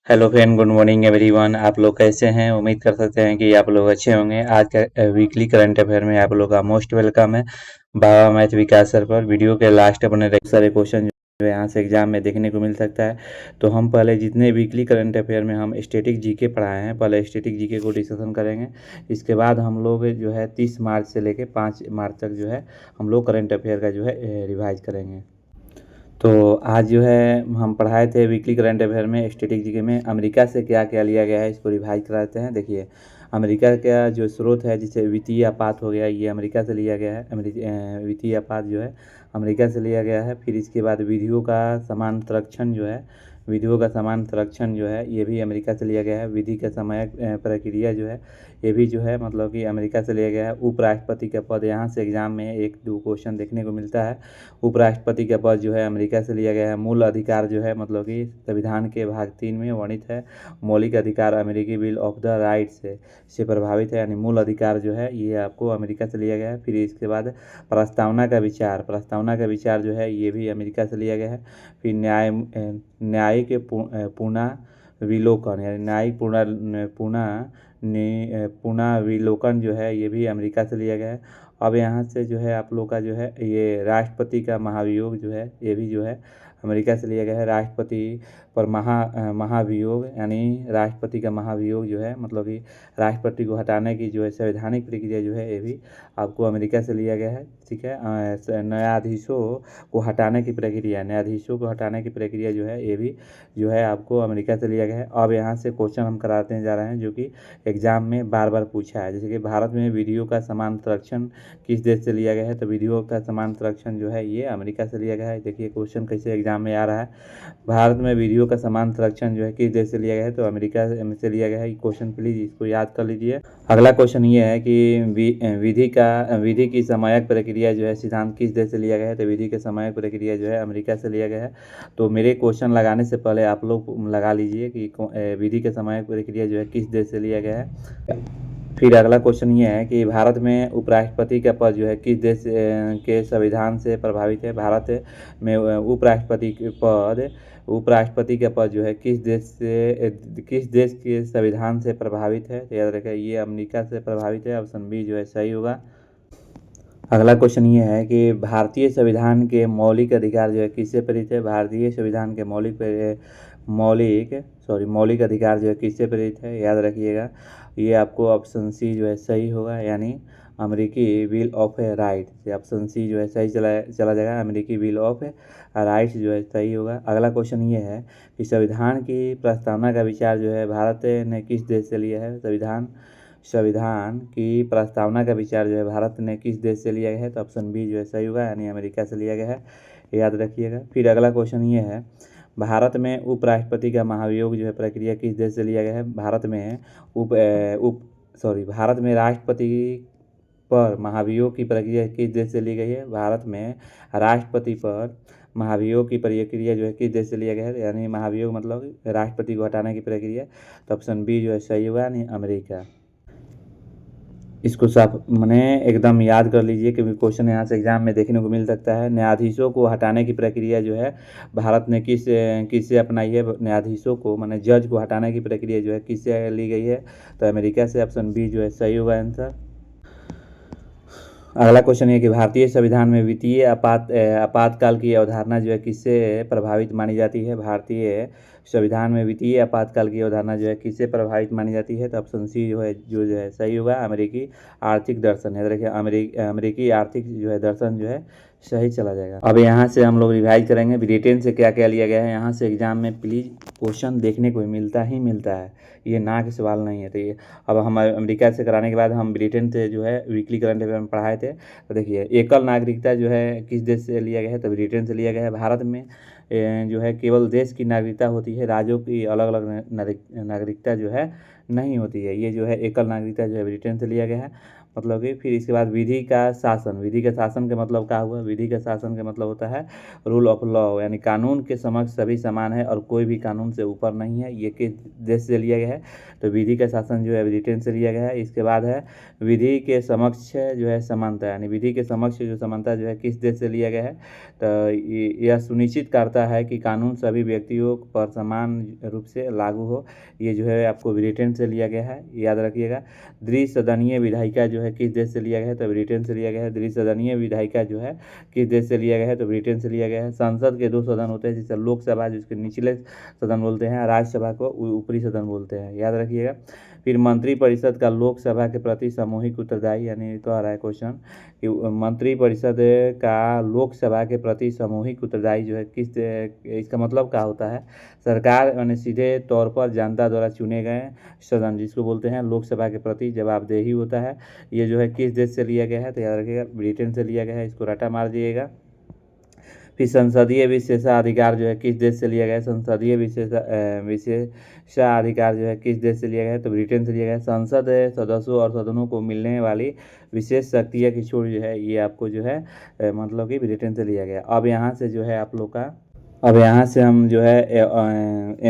Hello friend, good morning everyone. आप लोग कैसे हैं? उम्मीद कर सकते हैं कि आप लोग अच्छे होंगे। आज का वीकली करंट अफेयर में आप लोग का मोस्ट वेलकम है। बाबा मैथ विकास सर पर वीडियो के लास्ट अपने सारे क्वेश्चन जो है यहाँ से एग्जाम में देखने को मिल सकता है। तो हम पहले जितने वीकली करंट अफेयर में हम स्टैटिक जीके पढ़ाए हैं, पहले स्टैटिक जीके को डिस्कशन करेंगे। इसके बाद हम लोग जो है 30 मार्च से लेकर 5 मार्च तक जो है हम लोग करंट अफेयर का जो है रिवाइज करेंगे। तो आज जो है हम पढ़ाए थे वीकली करंट अफेयर में स्टैटिक जीके में अमेरिका से क्या क्या लिया गया है, इसको रिवाइज कराते हैं। देखिए, अमेरिका का जो स्रोत है जिसे वित्तीय आपात हो गया, ये अमेरिका से लिया गया है। वित्तीय आपात जो है अमेरिका से लिया गया है। फिर इसके बाद विधियों का समान संरक्षण जो है, विधियों का समान संरक्षण जो है ये भी अमेरिका से लिया गया है। विधि का समय प्रक्रिया जो है ये भी जो है मतलब कि अमेरिका से लिया गया है। उपराष्ट्रपति का पद, यहाँ से एग्जाम में एक दो क्वेश्चन देखने को मिलता है। उपराष्ट्रपति का पद जो है अमेरिका से लिया गया है। मूल अधिकार जो है मतलब कि संविधान के भाग 3 में वर्णित है। मौलिक अधिकार अमेरिकी बिल ऑफ द राइट से प्रभावित है, यानी मूल अधिकार जो है ये आपको अमेरिका से लिया गया है। फिर इसके बाद प्रस्तावना का विचार जो है ये भी अमेरिका से लिया गया है। फिर न्याय के पुनर्विलोकन, यानी न्यायिक पुनर्विलोकन जो है ये भी अमेरिका से लिया गया है। अब यहाँ से जो है आप लोग का जो है ये राष्ट्रपति का महाभियोग जो है ये भी जो है अमेरिका से लिया गया है। राष्ट्रपति पर महाभियोग, यानी राष्ट्रपति का महाभियोग जो है मतलब कि राष्ट्रपति को हटाने की जो है संवैधानिक प्रक्रिया जो है ये भी आपको अमेरिका से लिया गया है। ठीक है। न्यायाधीशों को हटाने की प्रक्रिया जो है ये भी जो है आपको अमेरिका से लिया गया है। अब यहाँ से क्वेश्चन हम कराते जा रहे हैं जो कि एग्जाम में बार बार पूछा है। जैसे कि भारत में विधियों का समान संरक्षण किस देश से लिया गया है, तो विधियों का समान संरक्षण जो है ये अमेरिका से लिया गया है। देखिए क्वेश्चन कैसे एग्जाम में आ रहा है। भारत में विधियों का समान संरक्षण जो है किस देश से लिया गया है, तो अमेरिका से लिया गया है। ये क्वेश्चन प्लीज इसको याद कर लीजिए। अगला क्वेश्चन ये है कि विधि की समायक प्रक्रिया जो है सिद्धांत किस देश से लिया गया है, तो विधि की समायक प्रक्रिया जो है अमेरिका से लिया गया है। तो मेरे क्वेश्चन लगाने से पहले आप लोग लगा लीजिए कि विधि के समायक प्रक्रिया जो है किस देश से लिया गया है। फिर अगला क्वेश्चन ये है कि भारत में उपराष्ट्रपति का पद जो है किस देश के संविधान से प्रभावित है। भारत में उपराष्ट्रपति का पद जो है किस देश के संविधान से प्रभावित है, तो याद रखें ये अमेरिका से प्रभावित है। ऑप्शन बी जो है सही होगा। अगला क्वेश्चन ये है कि भारतीय संविधान के मौलिक अधिकार जो है किससे प्रेरित है। भारतीय संविधान के मौलिक अधिकार जो है किससे प्रेरित है, याद रखिएगा। ये आपको ऑप्शन सी जो है सही होगा, यानी अमेरिकी bill of right. Option C जो है सही चला जाएगा। अमेरिकी बिल ऑफ राइट्स जो है सही होगा। अगला क्वेश्चन ये है कि संविधान की प्रस्तावना का विचार जो है भारत ने किस देश से लिया है। संविधान की प्रस्तावना का विचार जो है भारत ने किस देश से लिया गया है, तो ऑप्शन बी जो है सही होगा, यानी अमेरिका से लिया गया है। याद रखिएगा। फिर अगला क्वेश्चन ये है, भारत में उपराष्ट्रपति का महाभियोग जो है प्रक्रिया किस देश से लिया गया है। भारत में राष्ट्रपति पर महाभियोग की प्रक्रिया किस देश से ली गई है। भारत में राष्ट्रपति पर महाभियोग की प्रक्रिया जो है किस देश से लिया गया है, यानी महाभियोग मतलब राष्ट्रपति को हटाने की प्रक्रिया। तो ऑप्शन बी जो है सही होगा, यानी अमेरिका। इसको साफ मैंने एकदम याद कर लीजिए क्योंकि क्वेश्चन यहाँ से एग्जाम में देखने को मिल सकता है। न्यायाधीशों को हटाने की प्रक्रिया जो है भारत ने किससे अपनाई है। न्यायाधीशों को माने जज को हटाने की प्रक्रिया जो है किससे ली गई है, तो अमेरिका से। ऑप्शन बी जो है सही होगा आंसर। अगला क्वेश्चन ये कि भारतीय संविधान में वित्तीय आपातकाल की अवधारणा जो है किससे प्रभावित मानी जाती है। भारतीय संविधान में वित्तीय आपातकाल की अवधारणा जो है किससे प्रभावित मानी जाती है, तो ऑप्शन सी जो है सही होगा। अमेरिकी आर्थिक दर्शन है। देखिए अमेरिकी आर्थिक जो है दर्शन जो है सही चला जाएगा। अब यहाँ से हम लोग रिवाइज करेंगे ब्रिटेन से क्या क्या लिया गया है। यहाँ से एग्जाम में प्लीज क्वेश्चन देखने को मिलता है, ये ना के सवाल नहीं है। तो ये अब हम अमेरिका से कराने के बाद हम ब्रिटेन से जो है वीकली करंट अफेयर में पढ़ाए थे। तो देखिए एकल नागरिकता जो है किस देश से लिया गया है, तो ब्रिटेन से लिया गया है। भारत में जो है केवल देश की नागरिकता होती है, राज्यों की अलग अलग नागरिकता जो है नहीं होती है। ये जो है एकल नागरिकता जो है ब्रिटेन से लिया गया है। मतलब कि फिर इसके बाद विधि का शासन। विधि का शासन का मतलब क्या हुआ? विधि का शासन का मतलब होता है रूल ऑफ लॉ, यानी कानून के समक्ष सभी समान है और कोई भी कानून से ऊपर नहीं है। ये किस देश से लिया गया है? तो विधि का शासन जो है ब्रिटेन से लिया गया है। इसके बाद है विधि के समक्ष जो है समानता, यानी विधि के समक्ष जो समानता जो है किस देश से लिया गया है? तो यह सुनिश्चित करता है कि कानून सभी व्यक्तियों पर समान रूप से लागू हो। ये जो है आपको ब्रिटेन से लिया गया है, याद रखिएगा। द्विसदनीय विधायिका जो है किस देश से लिया गया है? तो ब्रिटेन से लिया गया है। द्विसदनीय विधायिका जो है किस देश से लिया गया है? तो ब्रिटेन से लिया गया है। संसद के 2 सदन होते हैं, जिसे लोकसभा जिसके निचले सदन बोलते हैं, राज्यसभा को ऊपरी सदन बोलते हैं, याद रखिएगा। फिर मंत्रिपरिषद का लोकसभा के प्रति सामूहिक उत्तरदायी, यानी तो आ रहा है क्वेश्चन कि मंत्रिपरिषद का लोकसभा के प्रति सामूहिक उत्तरदायी जो है किस, इसका मतलब क्या होता है? सरकार यानी सीधे तौर पर जनता द्वारा चुने गए सदन, जिसको बोलते हैं लोकसभा के प्रति जवाबदेही होता है। ये जो है किस देश से लिया गया है? तो याद रखिएगा ब्रिटेन से लिया गया है, इसको रटा मार दिएगा। फिर संसदीय विशेषाधिकार जो है किस देश से लिया गया है? संसदीय विशेषाधिकार जो है किस देश से लिया गया है? तो ब्रिटेन से लिया गया है। संसद सदस्यों और सदनों को मिलने वाली विशेष शक्तियाँ की छूट जो है ये आपको जो है मतलब कि ब्रिटेन से लिया गया। अब यहाँ से जो है आप लोग का, अब यहाँ से हम जो है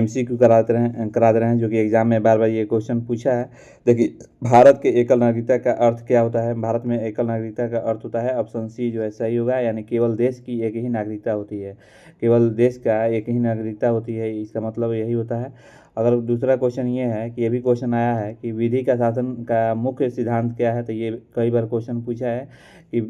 MCQ करा दे रहे हैं, जो कि एग्जाम में बार बार ये क्वेश्चन पूछा है। देखिए, भारत के एकल नागरिकता का अर्थ क्या होता है? भारत में एकल नागरिकता का अर्थ होता है ऑप्शन सी जो है सही होगा, यानी केवल देश की एक ही नागरिकता होती है। केवल देश का एक ही नागरिकता होती है, इसका मतलब यही होता है। अगर दूसरा क्वेश्चन ये है कि ये भी क्वेश्चन आया है कि विधि का शासन का मुख्य सिद्धांत क्या है? तो ये कई बार क्वेश्चन पूछा है कि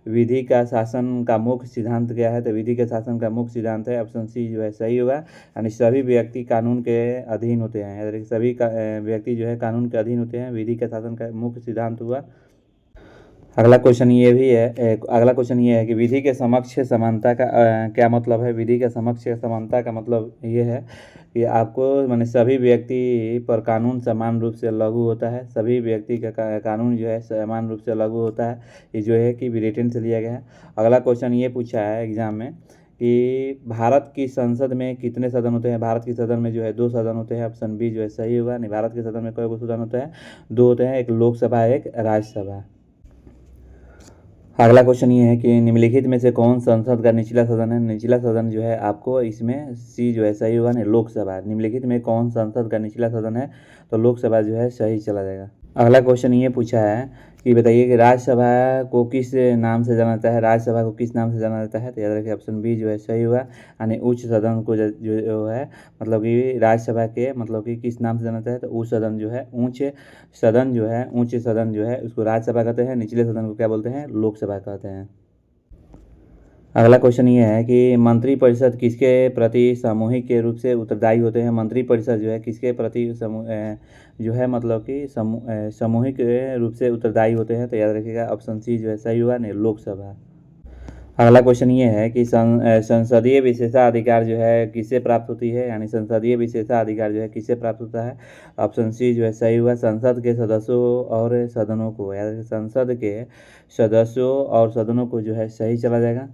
विधि का शासन का मुख्य सिद्धांत क्या है? तो विधि के शासन का मुख्य सिद्धांत है ऑप्शन सी जो है सही होगा, यानी सभी व्यक्ति कानून के अधीन होते हैं, यानी सभी व्यक्ति जो है कानून के अधीन होते हैं। विधि का शासन का मुख्य सिद्धांत हुआ। अगला क्वेश्चन ये है कि विधि के समक्ष समानता का क्या मतलब है? विधि के समक्ष समानता का मतलब ये है कि आपको माने सभी व्यक्ति पर कानून समान रूप से लागू होता है। सभी व्यक्ति का कानून जो है समान रूप से लागू होता है। ये जो है कि ब्रिटेन से लिया गया है। अगला क्वेश्चन ये पूछा है एग्जाम में कि भारत की संसद में कितने सदन होते हैं? भारत की सदन में जो है 2 सदन होते हैं, ऑप्शन बी जो है सही होगा। नहीं, भारत के सदन में कई सदन होते हैं? 2 होते हैं, एक लोकसभा एक राज्यसभा। अगला क्वेश्चन ये है कि निम्नलिखित में से कौन संसद का निचला सदन है? निचला सदन जो है आपको इसमें सी जो है सही होगा, नहीं लोकसभा। निम्नलिखित में कौन संसद का निचला सदन है? तो लोकसभा जो है सही चला जाएगा। अगला क्वेश्चन ये पूछा है कि बताइए कि राज्यसभा को किस नाम से जाना जाता है? राज्यसभा को किस नाम से जाना जाता है? तो याद रखिए ऑप्शन बी जो है सही होगा, यानी उच्च सदन को जो है मतलब कि राज्यसभा के मतलब कि किस नाम से जाना जाता है? तो उच्च सदन जो है उच्च सदन जो है उसको राज्यसभा कहते हैं। निचले सदन को क्या बोलते हैं? लोकसभा कहते हैं। अगला क्वेश्चन ये है कि मंत्रिपरिषद किसके प्रति सामूहिक के रूप से उत्तरदायी होते हैं? मंत्रिपरिषद जो है किसके प्रति जो है मतलब कि सामूहिक रूप से उत्तरदायी होते हैं? तो याद रखिएगा ऑप्शन सी जो है सही होगा, नहीं लोकसभा। अगला क्वेश्चन ये है कि संसदीय विशेषाधिकार जो है किससे प्राप्त होती है? यानी संसदीय विशेषाधिकार जो है किससे प्राप्त होता है? ऑप्शन सी जो है सही हुआ, संसद के सदस्यों और सदनों को, यानी संसद के सदस्यों और सदनों को जो है सही चला जाएगा।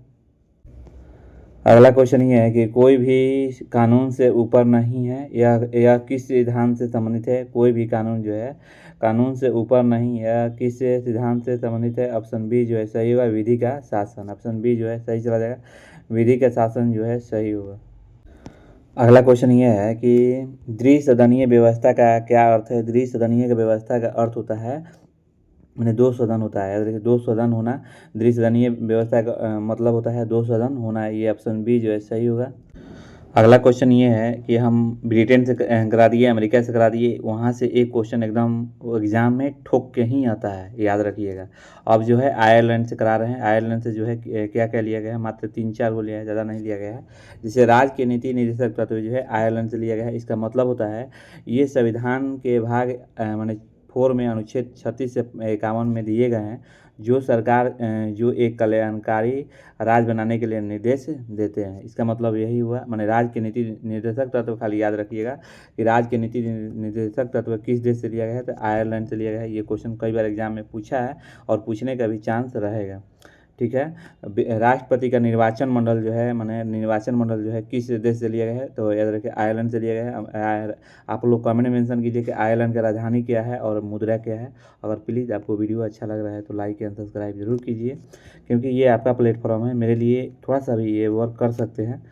अगला क्वेश्चन ये है कि कोई भी कानून से ऊपर नहीं है, यह किस सिद्धांत से संबंधित है? कोई भी कानून जो है कानून से ऊपर नहीं, यह किस सिद्धांत से संबंधित है? ऑप्शन बी जो है सही होगा, विधि का शासन। ऑप्शन बी जो है सही चला जाएगा, विधि का शासन जो है सही होगा। अगला क्वेश्चन ये है कि द्विसदनीय व्यवस्था का क्या अर्थ है? द्विसदनीय व्यवस्था का अर्थ होता है मैंने 2 सदन होता है, याद रखिए 2 सदन होना। द्विसदनीय व्यवस्था का मतलब होता है 2 सदन होना। ये ऑप्शन बी जो है सही होगा। अगला क्वेश्चन ये है कि हम ब्रिटेन से करा दिए, अमेरिका से करा दिए, वहाँ से एक क्वेश्चन एकदम एग्जाम में ठोक के ही आता है, याद रखिएगा। अब जो है आयरलैंड से करा रहे हैं। आयरलैंड से जो है क्या क्या लिया गया है? मात्र 3-4 को लिया है, ज़्यादा नहीं लिया गया है। जैसे राज्य के नीति निर्देशक तत्व जो है आयरलैंड से लिया गया है। इसका मतलब होता है ये संविधान के भाग माने 4 में अनुच्छेद 36 से 51 में दिए गए हैं, जो सरकार जो एक कल्याणकारी राज्य बनाने के लिए निर्देश देते हैं। इसका मतलब यही हुआ, माने राज्य के नीति निर्देशक तत्व खाली याद रखिएगा कि राज्य के नीति निर्देशक तत्व किस देश से लिया गया है? तो आयरलैंड से लिया गया है। ये क्वेश्चन कई बार एग्जाम में पूछा है और पूछने का भी चांस रहेगा। ठीक है। राष्ट्रपति का निर्वाचन मंडल जो है माने निर्वाचन मंडल जो है किस देश से लिया गया है, तो याद रखिए आयरलैंड से लिया गया है। आप लोग कमेंट में मेंशन कीजिए कि आयरलैंड का राजधानी क्या है और मुद्रा क्या है। अगर प्लीज़ आपको वीडियो अच्छा लग रहा है तो लाइक एंड सब्सक्राइब जरूर कीजिए, क्योंकि ये आपका प्लेटफॉर्म है, मेरे लिए थोड़ा सा भी ये वर्क कर सकते हैं।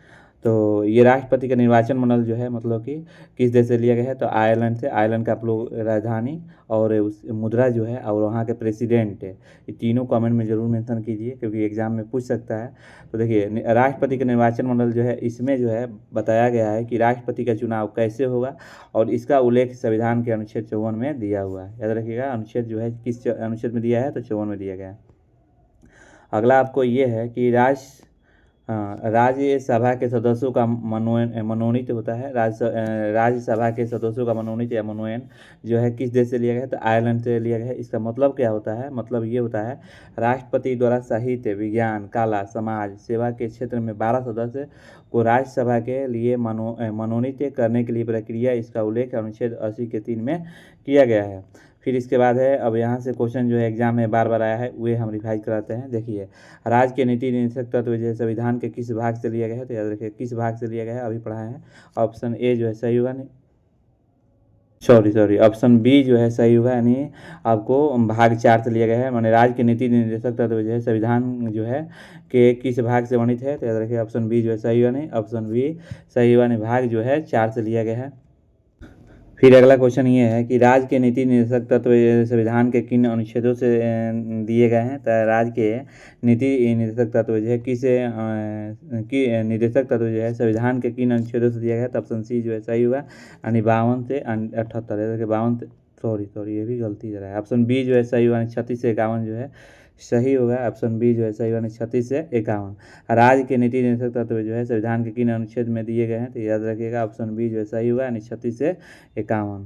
तो ये राष्ट्रपति का निर्वाचन मंडल जो है मतलब कि किस देश से लिया गया है, तो आयरलैंड से। आयरलैंड का आप लोग राजधानी और उस मुद्रा जो है और वहाँ के प्रेसिडेंट है, ये तीनों कमेंट में ज़रूर मेंशन कीजिए, क्योंकि एग्जाम में पूछ सकता है। तो देखिए राष्ट्रपति का निर्वाचन मंडल जो है इसमें जो है बताया गया है कि राष्ट्रपति का चुनाव कैसे होगा, और इसका उल्लेख संविधान के अनुच्छेद 54 में दिया हुआ है। याद रखिएगा अनुच्छेद जो है किस अनुच्छेद में दिया है, तो 54 में दिया गया है। अगला आपको ये है कि राज्यसभा के सदस्यों का मनोनीत होता है। राज्यसभा के सदस्यों का मनोनीत या मनोनयन जो है किस देश से लिया गया है, तो आयरलैंड से लिया गया है। इसका मतलब क्या होता है, मतलब ये होता है राष्ट्रपति द्वारा साहित्य, विज्ञान, कला, समाज सेवा के क्षेत्र में 12 सदस्य को राज्यसभा के लिए मनोनीत करने के लिए प्रक्रिया, इसका उल्लेख अनुच्छेद 80 के 3 में किया गया है। फिर इसके बाद है, अब यहाँ से क्वेश्चन जो है एग्जाम में बार बार आया है, वे हम रिवाइज कराते हैं। देखिए राज्य के नीति निदेशक तत्व जो है संविधान के किस भाग से लिया गया है, तो याद रखिए किस भाग से लिया गया है, अभी पढ़ाए हैं। ऑप्शन ए जो है सही होगा, नहीं सॉरी ऑप्शन बी जो है सही होगा, यानी आपको भाग 4 से लिया गया है। माने राज्य के नीति निर्देशक तत्व जो है संविधान जो है के किस भाग से वर्णित है, तो याद रखिए ऑप्शन बी जो है सही होगा, नहीं ऑप्शन बी सही होगा, नहीं भाग जो है 4 से लिया गया है। फिर अगला क्वेश्चन ये है कि राज्य के नीति निर्देशक तत्व संविधान के किन अनुच्छेदों से दिए गए हैं, तो राज्य के नीति निर्देशक तत्व जो है निर्देशक तत्व जो है संविधान के किन अनुच्छेदों से दिया गया है, तो ऑप्शन सी जो है सही हुआ, यानी 52 से 78, 52 सॉरी ये भी गलती जरा है। ऑप्शन बी जो है सही हुआ, 36 से 51 जो है सही होगा। ऑप्शन बी जो है सही होगा, 36 से 51। राज्य के नीति निर्देशक तत्व जो है संविधान के किन अनुच्छेद में दिए गए हैं, तो याद रखिएगा ऑप्शन बी जो है सही होगा, 36 से 51।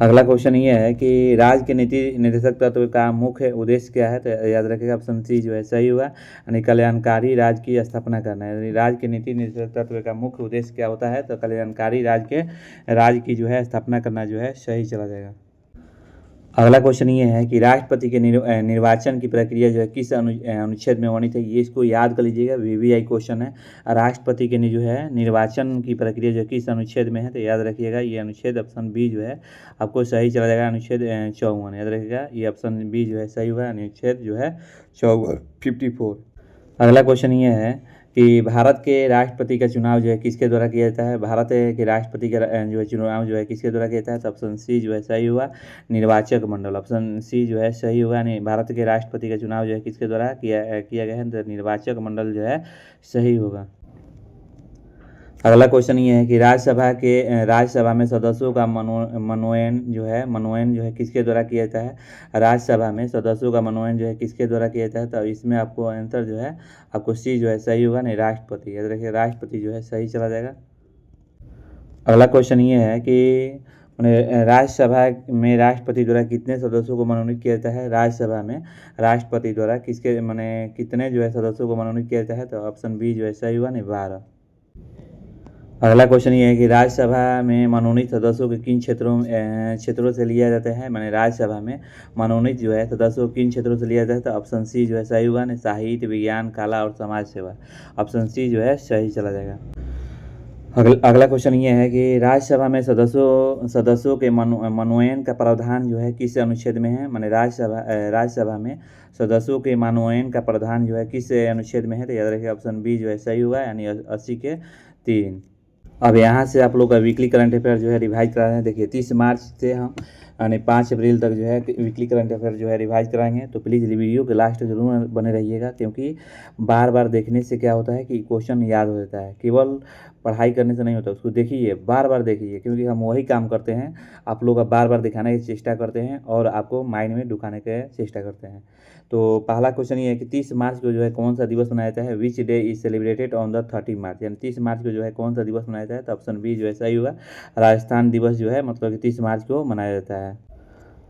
अगला क्वेश्चन ये है कि राज्य के नीति निर्देशक तत्व का मुख्य उद्देश्य क्या है, तो याद रखिएगा ऑप्शन सी जो है सही होगा, यानी कल्याणकारी राज्य की स्थापना करना है। यानी राज्य के नीति निर्देशक तत्व का मुख्य उद्देश्य क्या होता है, तो कल्याणकारी राज्य की जो है स्थापना करना जो है सही चला जाएगा। अगला क्वेश्चन ये है कि राष्ट्रपति के निर्वाचन की प्रक्रिया जो है किस अनुच्छेद में वर्णित है, ये इसको याद कर लीजिएगा, वीवीआई क्वेश्चन है। राष्ट्रपति के जो है निर्वाचन की प्रक्रिया जो है किस अनुच्छेद में है, तो याद रखिएगा ये अनुच्छेद ऑप्शन बी जो है आपको सही चला जाएगा, अनुच्छेद 54। याद रखिएगा ये ऑप्शन बी जो है सही हुआ, अनुच्छेद जो है 54। अगला क्वेश्चन ये है कि भारत के राष्ट्रपति का चुनाव जो है किसके द्वारा किया जाता है, भारत के राष्ट्रपति का जो है चुनाव जो है किसके द्वारा किया जाता है, तो ऑप्शन सी जो है सही हुआ, निर्वाचक मंडल। ऑप्शन सी जो है सही हुआ, नहीं भारत के राष्ट्रपति का चुनाव जो है किसके द्वारा किया गया है, तो निर्वाचक मंडल जो है सही होगा। अगला क्वेश्चन ये है कि राज्यसभा में सदस्यों का मनोनयन जो है किसके द्वारा किया जाता है। राज्यसभा में सदस्यों का मनोनयन जो है किसके द्वारा किया जाता है, तो इसमें आपको आंसर जो है आपको सी जो है सही होगा, नहीं राष्ट्रपति। याद रखिए राष्ट्रपति जो है सही चला जाएगा। अगला क्वेश्चन ये है कि राज्यसभा में राष्ट्रपति द्वारा कितने सदस्यों को मनोनीत किया जाता है। राज्यसभा में राष्ट्रपति द्वारा कितने जो है सदस्यों को मनोनीत किया जाता है, तो ऑप्शन बी जो है सही हुआ, नहीं 12। अगला क्वेश्चन ये है कि राज्यसभा में मनोनीत सदस्यों के किन क्षेत्रों से लिया जाता है। माने राज्यसभा में मनोनीत जो है सदस्यों किन क्षेत्रों से लिया जाता है, तो ऑप्शन सी जो है सही हुआ, नहीं साहित्य, विज्ञान, कला और समाज सेवा। ऑप्शन सी जो है सही चला जाएगा। अगला क्वेश्चन ये है कि राज्यसभा में सदस्यों के मनोनयन का प्रावधान जो है किस अनुच्छेद में है। माने राज्यसभा में सदस्यों के मनोनयन का प्रावधान जो है किस अनुच्छेद में है, तो याद रखिए ऑप्शन बी जो है सही हुआ, यानी 80 के 3। अब यहाँ से आप लोग का वीकली करंट अफेयर जो है रिवाइज करा रहे हैं। देखिए 30 मार्च से हम यानी 5 अप्रैल तक जो है वीकली करंट अफेयर जो है रिवाइज कराएंगे, तो प्लीज़ वीडियो के लास्ट जरूर बने रहिएगा, क्योंकि बार बार देखने से क्या होता है कि क्वेश्चन याद हो जाता है। केवल पढ़ाई करने से नहीं होता, उसको देखिए, बार बार देखिए, क्योंकि हम वही काम करते हैं, आप लोग का बार बार दिखाने की चेष्टा करते हैं और आपको माइंड में ढुकाने की चेष्टा करते हैं। तो पहला क्वेश्चन ये है कि 30 मार्च को जो है कौन सा दिवस मनाया जाता है। Which day is celebrated on the 30 मार्च, यानी 30 मार्च को जो है कौन सा दिवस मनाया जाता है, तो ऑप्शन बी जो है सही होगा, राजस्थान दिवस जो है मतलब कि 30 मार्च को मनाया जाता है।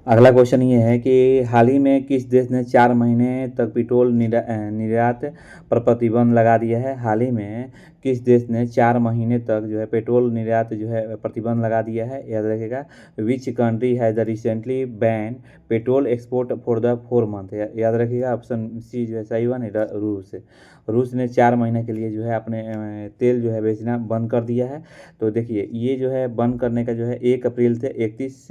अगला क्वेश्चन ये है कि हाल ही में किस देश ने 4 महीने तक पेट्रोल निर्यात पर प्रतिबंध लगा दिया है। हाल ही में किस देश ने 4 महीने तक जो है पेट्रोल निर्यात जो है प्रतिबंध लगा दिया है, याद रखिएगा। Which country has the recently ban petrol export for the 4 month, याद रखिएगा। ऑप्शन सी जो है सही हुआ नहीं, रूस। रूस ने 4 महीने के लिए जो है अपने तेल जो है बेचना बंद कर दिया है। तो देखिए ये जो है बंद करने का जो है 1 अप्रैल से 31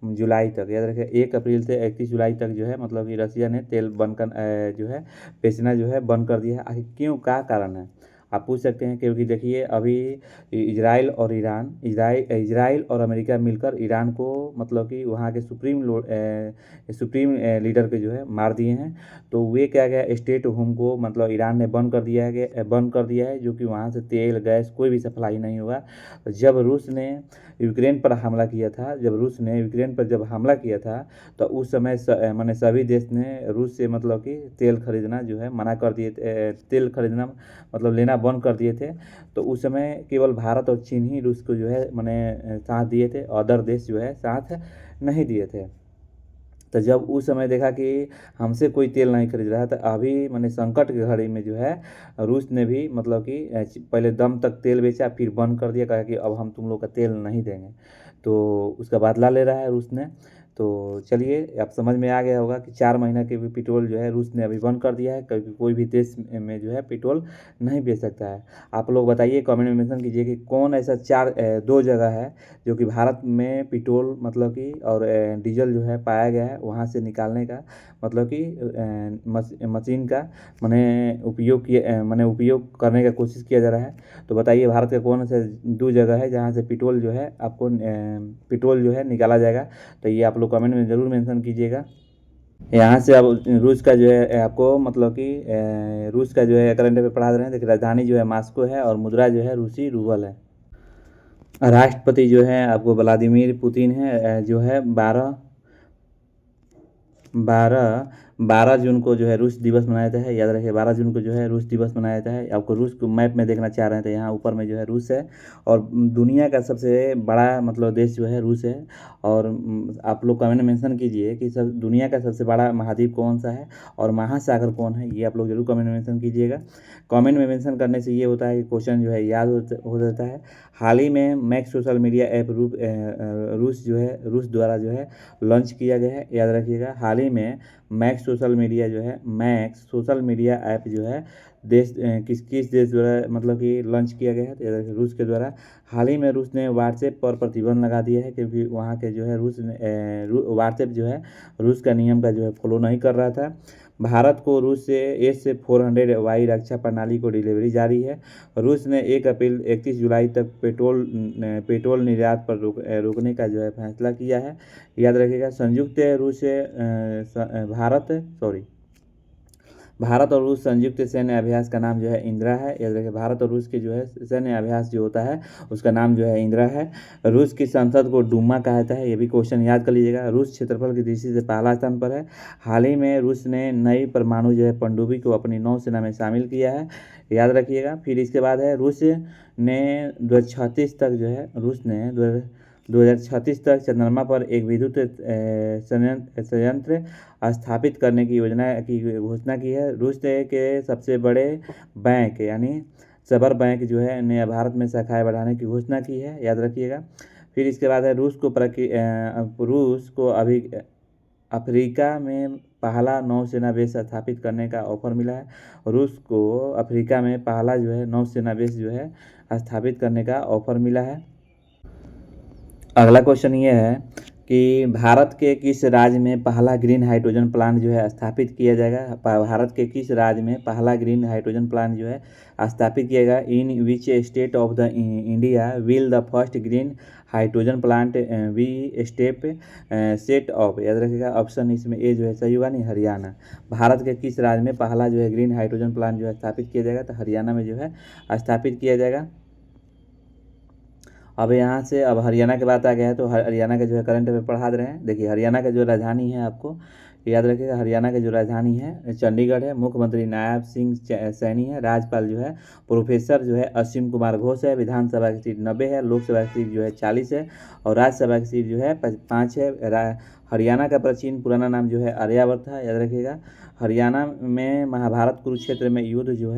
जुलाई तक, याद रखिए 1 अप्रैल से 31 जुलाई तक जो है मतलब कि रसिया ने तेल बंद कर जो है बेचना जो है बंद कर दिया है। आखिर क्यों, क्या कारण है, आप पूछ सकते हैं। क्योंकि देखिए अभी इजराइल और अमेरिका मिलकर ईरान को मतलब कि वहाँ के सुप्रीम लीडर के जो है मार दिए हैं। तो वे क्या गया स्टेट होम को मतलब ईरान ने बंद कर दिया है, जो कि वहाँ से तेल गैस कोई भी सप्लाई नहीं होगा। जब रूस ने यूक्रेन पर हमला किया था तो उस समय माने सभी देश ने रूस से मतलब कि तेल खरीदना जो है मना कर दिए थे, तेल खरीदना मतलब लेना बंद कर दिए थे। तो उस समय केवल भारत और चीन ही रूस को जो है माने साथ दिए थे, अदर देश जो है साथ नहीं दिए थे। तो जब उस समय देखा कि हमसे कोई तेल नहीं खरीद रहा तो अभी माने संकट की घड़ी में जो है रूस ने भी मतलब कि पहले दम तक तेल बेचा, फिर बंद कर दिया, कहा कि अब हम तुम लोग का तेल नहीं देंगे। तो उसका बदला ले रहा है रूस ने। तो चलिए अब समझ में आ गया होगा कि 4 महीना के भी पेट्रोल जो है रूस ने अभी बंद कर दिया है, क्योंकि कोई भी देश में जो है पेट्रोल नहीं बेच सकता है। आप लोग बताइए, कमेंट में मेंशन कीजिए कि कौन ऐसा 2 जगह है जो कि भारत में पेट्रोल मतलब कि और डीजल जो है पाया गया है, वहाँ से निकालने का मतलब कि मशीन का उपयोग करने का कोशिश किया जा रहा है। तो बताइए भारत का कौन सा 2 जगह है जहाँ से पेट्रोल जो है आपको पेट्रोल जो है निकाला जाएगा। तो ये आप लोग कमेंट में ज़रूर मेंशन कीजिएगा। यहाँ से अब रूस का जो है आपको मतलब कि रूस का जो है करंट अफेयर पढ़ा रहे हैं। देखिए राजधानी जो है मास्को है और मुद्रा जो है रूसी रूबल है। राष्ट्रपति जो है आपको व्लादिमीर पुतिन है, जो है 12 12 जून को जो है रूस दिवस मनाया जाता है, याद रखिए 12 जून को जो है रूस दिवस मनाया जाता है। आपको रूस को मैप में देखना चाह रहे हैं तो यहाँ ऊपर में जो है रूस है, और दुनिया का सबसे बड़ा मतलब देश जो है रूस है। और आप लोग कमेंट में मेंशन कीजिए कि सब दुनिया का सबसे बड़ा महाद्वीप कौन सा है और महासागर कौन है, ये आप लोग जरूर कमेंट में मेंशन कीजिएगा। कमेंट में मेंशन करने से ये होता है कि क्वेश्चन जो है याद हो जाता है। हाल ही में मैक्स सोशल मीडिया ऐप रूस द्वारा जो है लॉन्च किया गया है, याद रखिएगा। हाल ही में मैक्स सोशल मीडिया ऐप जो है किस देश द्वारा मतलब कि लॉन्च किया गया है, तो याद रखिए रूस के द्वारा। हाल ही में रूस ने व्हाट्सएप पर प्रतिबंध लगा दिया है, क्योंकि वहाँ के जो है व्हाट्सएप जो है रूस का नियम का जो है फॉलो नहीं कर रहा था। भारत को रूस से S-400 वाई रक्षा प्रणाली को डिलीवरी जारी है। रूस ने 1 अप्रैल 31 जुलाई तक पेट्रोल निर्यात पर रोकने का जो है फैसला किया है, याद रखिएगा। भारत और रूस संयुक्त सैन्य अभ्यास का नाम जो है इंदिरा है, याद रखिए। भारत और रूस के जो है सैन्य अभ्यास जो होता है उसका नाम जो है इंदिरा है। रूस की संसद को डूमा कहा जाता है, ये भी क्वेश्चन याद कर लीजिएगा। रूस क्षेत्रफल की दृष्टि से पहला स्थान पर है। हाल ही में रूस ने नई परमाणु जो है पनडुब्बी को अपनी नौसेना में शामिल किया है, याद रखिएगा। फिर इसके बाद है रूस ने 2036 तक जो है 2036 तक चंद्रमा पर एक विद्युत संयंत्र स्थापित करने की योजना की घोषणा की है। रूस के सबसे बड़े बैंक यानी सबर बैंक जो है ने भारत में शाखाएं बढ़ाने की घोषणा की है, याद रखिएगा। फिर इसके बाद है रूस को अभी अफ्रीका में पहला नौसेना बेस स्थापित करने का ऑफर मिला है। रूस को अफ्रीका में पहला जो है नौसेना बेस जो है स्थापित करने का ऑफर मिला है। अगला क्वेश्चन ये है कि भारत के किस राज्य में पहला ग्रीन हाइड्रोजन प्लांट जो है स्थापित किया जाएगा। भारत के किस राज्य में पहला ग्रीन हाइड्रोजन प्लांट जो है स्थापित किया जाएगा। In which state of the India will the first green hydrogen plant be step set off, याद रखिएगा। ऑप्शन इसमें ए जो है सही होगा नहीं, हरियाणा। भारत के किस राज्य में पहला जो है ग्रीन हाइड्रोजन प्लांट जो है स्थापित किया जाएगा, तो हरियाणा में जो है स्थापित किया जाएगा। अब यहाँ से अब हरियाणा की बात आ गया है, तो हरियाणा का जो है करंट अफेयर पढ़ा दे रहे हैं। देखिए हरियाणा का जो राजधानी है आपको याद रखिएगा। हरियाणा की जो राजधानी है चंडीगढ़ है। मुख्यमंत्री नायब सिंह सैनी है। राज्यपाल जो है प्रोफेसर जो है असीम कुमार घोष है। विधानसभा की सीट 90 है। लोकसभा की सीट जो है 40 है और राज्यसभा की सीट जो है 5 है। हरियाणा का प्राचीन पुराना नाम जो है आर्यावर्त था, याद रखिएगा। हरियाणा में महाभारत कुरुक्षेत्र में युद्ध जो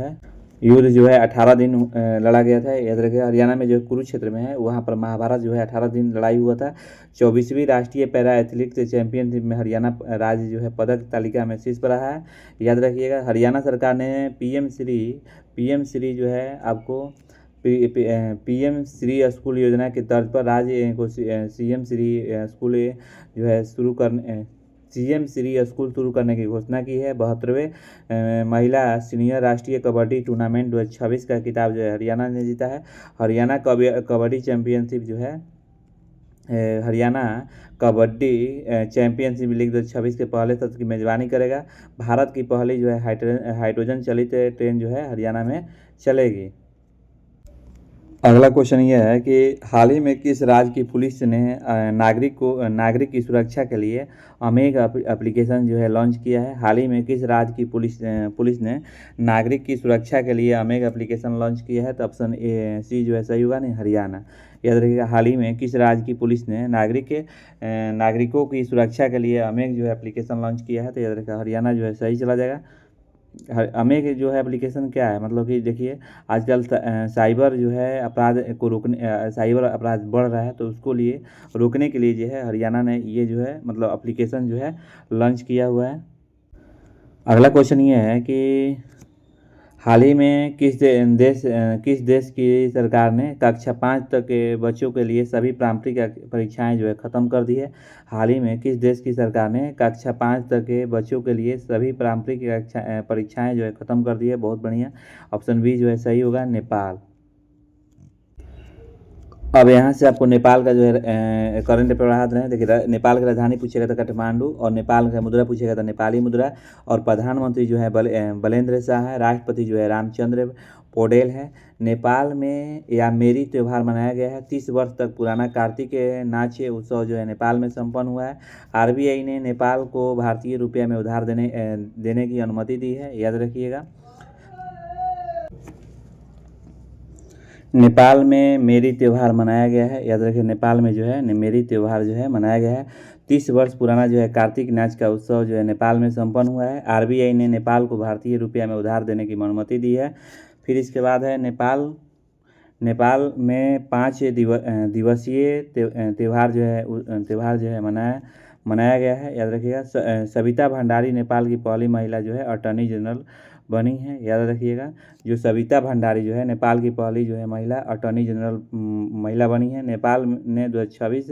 है 18 दिन लड़ा गया था, याद रखिएगा। हरियाणा में जो कुरुक्षेत्र में है वहाँ पर महाभारत जो है 18 दिन लड़ाई हुआ था। 24वीं राष्ट्रीय पैरा एथलेटिक्स चैंपियनशिप में हरियाणा राज्य जो है पदक तालिका में शीर्ष पर रहा है, याद रखिएगा। हरियाणा सरकार ने पीएम श्री जो है आपको पीएम श्री स्कूल योजना के तर्ज पर राज्य को सीएम श्री स्कूल जो है सीएम श्री स्कूल शुरू करने की घोषणा की है। 72वें महिला सीनियर राष्ट्रीय कबड्डी टूर्नामेंट 2026 का खिताब जो है हरियाणा ने जीता है। हरियाणा कबड्डी चैंपियनशिप जो है हरियाणा कबड्डी चैंपियनशिप लीग 2026 के पहले सत्र की मेजबानी करेगा। भारत की पहली जो है हाइड्रोजन चलित ट्रेन जो है हरियाणा में चलेगी। अगला क्वेश्चन ये है कि हाल ही में किस राज्य की पुलिस ने नागरिक की सुरक्षा के लिए अमेग एप्लीकेशन जो है लॉन्च किया है। हाल ही में किस राज्य की पुलिस ने नागरिक की सुरक्षा के लिए अमेग एप्लीकेशन लॉन्च किया है? तो ऑप्शन ए सी जो है सही होगा, नहीं, हरियाणा। याद रखिएगा, हाल ही में किस राज्य की पुलिस ने नागरिकों की सुरक्षा के लिए अमेग जो है एप्लीकेशन लॉन्च किया है? तो याद रखिएगा हरियाणा जो है सही चला जाएगा। अमेग जो है एप्लीकेशन क्या है, मतलब कि देखिए आजकल साइबर जो है अपराध को रोकने साइबर अपराध बढ़ रहा है, तो उसको लिए रोकने के लिए जो है हरियाणा ने ये जो है मतलब एप्लीकेशन जो है लॉन्च किया हुआ है। अगला क्वेश्चन ये है कि हाल ही में किस देश की सरकार ने कक्षा 5 तक के बच्चों के लिए सभी पारंपरिक परीक्षाएं जो है ख़त्म कर दी है? हाल ही में किस देश की सरकार ने कक्षा 5 तक के बच्चों के लिए सभी पारंपरिक परीक्षाएं जो है ख़त्म कर दी है? बहुत बढ़िया, ऑप्शन बी जो है सही होगा, नेपाल। अब यहाँ से आपको नेपाल का जो है करंट अफेयर पढ़ा रहे हैं। देखिए नेपाल की राजधानी पूछेगा तो काठमांडू, और नेपाल का मुद्रा पूछेगा तो नेपाली मुद्रा, और प्रधानमंत्री जो है बलेंद्र शाह है। राष्ट्रपति जो है रामचंद्र पौडेल है। नेपाल में यामेरी त्यौहार मनाया गया है। 30 वर्ष तक पुराना कार्तिक नाच उत्सव जो है नेपाल में संपन्न हुआ है। आरबीआई ने नेपाल को भारतीय रुपये में उधार देने की अनुमति दी है, याद रखिएगा। नेपाल में मेरी त्यौहार मनाया गया है, याद रखिए। नेपाल में जो है मेरी त्यौहार जो है मनाया गया है। 30 वर्ष पुराना जो है कार्तिक नाच का उत्सव जो है नेपाल में संपन्न हुआ है। आरबीआई ने नेपाल को भारतीय रुपया में उधार देने की अनुमति दी है। फिर इसके बाद है नेपाल में 5 दिवसीय त्यौहार जो है मनाया गया है, याद रखिएगा। सविता भंडारी नेपाल की पहली महिला जो है अटॉर्नी जनरल बनी है, याद रखिएगा। जो सविता भंडारी जो है नेपाल की पहली जो है महिला अटॉर्नी जनरल महिला बनी है। नेपाल ने 2026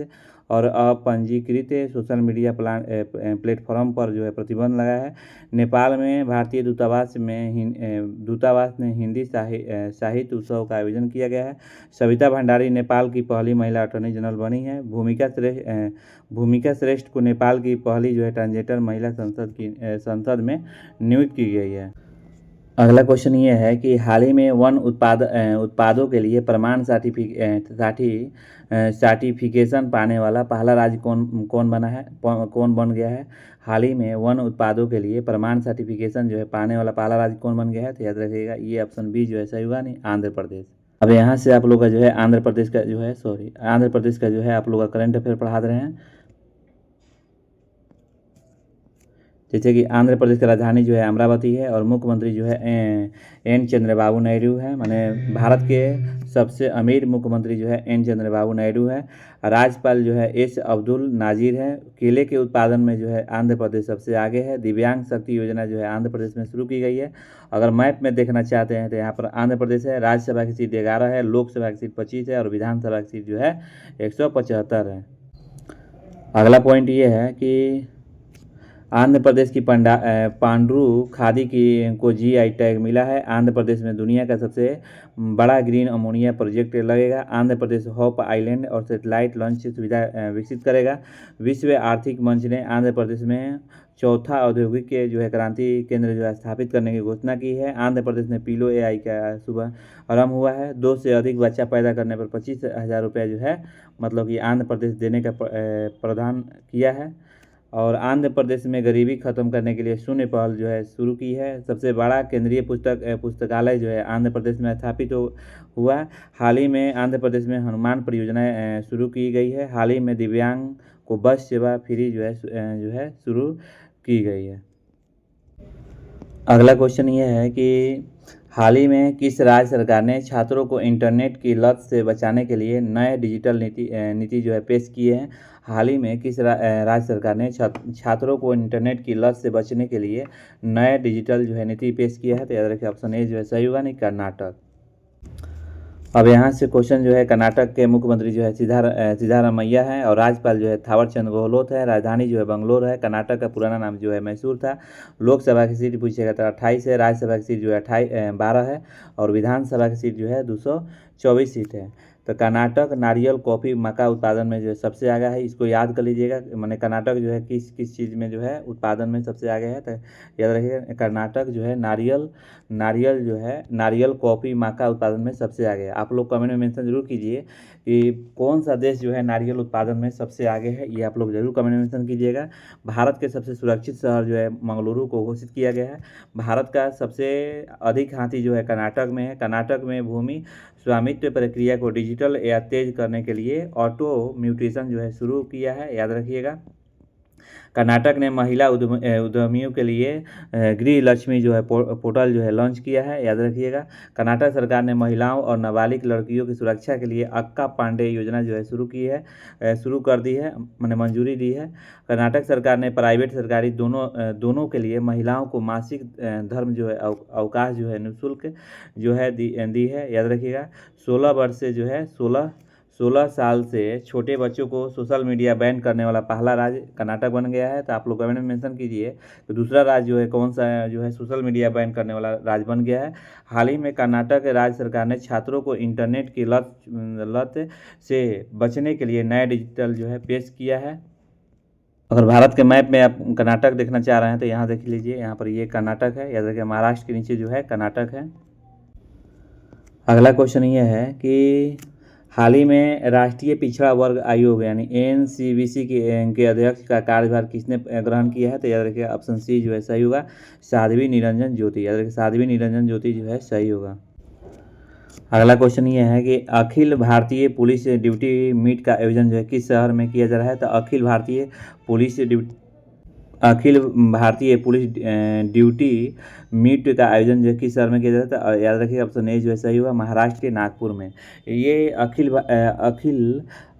और अपंजीकृत सोशल मीडिया प्लेटफॉर्म पर जो है प्रतिबंध लगाया है। नेपाल में भारतीय दूतावास ने हिंदी साहित्य उत्सव का आयोजन किया गया है। सविता भंडारी नेपाल की पहली महिला अटॉर्नी जनरल बनी है। भूमिका श्रेष्ठ को नेपाल की पहली जो है ट्रांसजेंडर महिला संसद में नियुक्त की गई है। अगला क्वेश्चन ये है कि हाल ही में वन उत्पादों के लिए प्रमाण सर्टिफिकेशन पाने वाला पहला राज्य कौन बन गया है? हाल ही में वन उत्पादों के लिए प्रमाण सर्टिफिकेशन जो है पाने वाला पहला राज्य कौन बन गया है? तो याद रखिएगा ये ऑप्शन बी जो है सही होगा, नहीं, आंध्र प्रदेश। अब यहाँ से आप लोग का जो है आंध्र प्रदेश का जो है आप लोग का करंट अफेयर पढ़ा रहे हैं। जैसे कि आंध्र प्रदेश की राजधानी जो है अमरावती है और मुख्यमंत्री जो है एन चंद्रबाबू नायडू है। माने भारत के सबसे अमीर मुख्यमंत्री जो है एन चंद्रबाबू नायडू है। राज्यपाल जो है एस अब्दुल नाजिर है। केले के उत्पादन में जो है आंध्र प्रदेश सबसे आगे है। दिव्यांग शक्ति योजना जो है आंध्र प्रदेश में शुरू की गई है। अगर मैप में देखना चाहते हैं तो यहाँ पर आंध्र प्रदेश है। राज्यसभा की सीट 11 है, लोकसभा की सीट 25 है और विधानसभा की सीट जो है 175 है। अगला पॉइंट ये है कि आंध्र प्रदेश की पांडुरू खादी को जीआई टैग मिला है। आंध्र प्रदेश में दुनिया का सबसे बड़ा ग्रीन अमोनिया प्रोजेक्ट लगेगा। आंध्र प्रदेश होप आइलैंड और सैटेलाइट लॉन्च सुविधा विकसित करेगा। विश्व आर्थिक मंच ने आंध्र प्रदेश में चौथा औद्योगिक जो है क्रांति केंद्र जो है स्थापित करने की घोषणा की है। आंध्र प्रदेश में पीलो एआई का शुभारंभ हुआ है। 2 से अधिक बच्चा पैदा करने पर 25,000 रुपये जो है मतलब कि आंध्र प्रदेश देने का प्रावधान किया है। और आंध्र प्रदेश में गरीबी खत्म करने के लिए शून्य पहल जो है शुरू की है। सबसे बड़ा केंद्रीय पुस्तकालय जो है आंध्र प्रदेश में स्थापित हुआ। हाल ही में आंध्र प्रदेश में हनुमान परियोजना शुरू की गई है। हाल ही में दिव्यांग को बस सेवा फ्री जो है शुरू की गई है। अगला क्वेश्चन ये है कि हाल ही में किस राज्य सरकार ने छात्रों को इंटरनेट की लत से बचाने के लिए नए डिजिटल नीति जो है पेश किए हैं। हाल ही में किस राज्य सरकार ने छात्रों को इंटरनेट की लत से बचने के लिए नए डिजिटल जो है नीति पेश किया है? तो याद रखिए ऑप्शन ए जो है सही होगा, नहीं कर्नाटक। अब यहाँ से क्वेश्चन जो है, कर्नाटक के मुख्यमंत्री जो है सिद्धारमैया है और राज्यपाल जो है थावरचंद गहलोत है। राजधानी जो है बंगलोर है। कर्नाटक का पुराना नाम जो है मैसूर था। लोकसभा की सीट पूछेगा तो 28 है। राज्यसभा की सीट जो है 12 है और विधानसभा की सीट जो है 224 सीट है। तो कर्नाटक नारियल, कॉफ़ी, मक्का उत्पादन में जो है सबसे आगे है। इसको याद कर लीजिएगा, मैंने कर्नाटक जो है किस किस चीज़ में जो है उत्पादन में सबसे आगे है। तो याद रखिएगा कर्नाटक जो है नारियल जो है नारियल, कॉफ़ी, मक्का उत्पादन में सबसे आगे है। आप लोग कमेंट में मेंशन जरूर कीजिए कि कौन सा देश जो है नारियल उत्पादन में सबसे आगे है। ये आप लोग जरूर कमेंट में मेंशन कीजिएगा। भारत के सबसे सुरक्षित शहर जो है मंगलुरु को घोषित किया गया है। भारत का सबसे अधिक हाथी जो है कर्नाटक में है। कर्नाटक में भूमि स्वामित्व प्रक्रिया को डिजिटल या तेज करने के लिए ऑटो म्यूटेशन जो है शुरू किया है। याद रखिएगा। कर्नाटक ने महिला उद्यमियों के लिए गृह लक्ष्मी जो है पोर्टल जो है लॉन्च किया है। याद रखिएगा। कर्नाटक सरकार ने महिलाओं और नाबालिग लड़कियों की सुरक्षा के लिए अक्का पांडे योजना जो है शुरू कर दी है, मैंने मंजूरी दी है। कर्नाटक सरकार ने प्राइवेट सरकारी दोनों के लिए महिलाओं को मासिक धर्म जो है अवकाश जो है निःशुल्क जो है दी है। याद रखिएगा। 16 वर्ष से जो है 16 साल से छोटे बच्चों को सोशल मीडिया बैन करने वाला पहला राज्य कर्नाटक बन गया है। तो आप लोग कमेंट में मेंशन कीजिए तो दूसरा राज्य जो है कौन सा जो है सोशल मीडिया बैन करने वाला राज्य बन गया है। हाल ही में कर्नाटक राज्य सरकार ने छात्रों को इंटरनेट की लत से बचने के लिए नया डिजिटल जो है पेश किया है। अगर भारत के मैप में आप कर्नाटक देखना चाह रहे हैं तो यहाँ देख लीजिए, यहाँ पर ये कर्नाटक है। याद रखिए महाराष्ट्र के नीचे जो है कर्नाटक है। अगला क्वेश्चन ये है कि हाल ही में राष्ट्रीय पिछड़ा वर्ग आयोग यानी एनसीबीसी के अध्यक्ष का कार्यभार किसने ग्रहण किया है? तो याद रखिए ऑप्शन सी जो है सही होगा, साध्वी निरंजन ज्योति। याद रखिए साध्वी निरंजन ज्योति जो है सही होगा। अगला क्वेश्चन ये है कि Akhil Bharatiya police duty meet का आयोजन जो है किस शहर में किया जा रहा है? तो Akhil Bharatiya police duty meet का आयोजन जो है किस शहर में किया जाता है? याद रखिए ऑप्शन ए जो है सही हुआ, महाराष्ट्र के नागपुर में। ये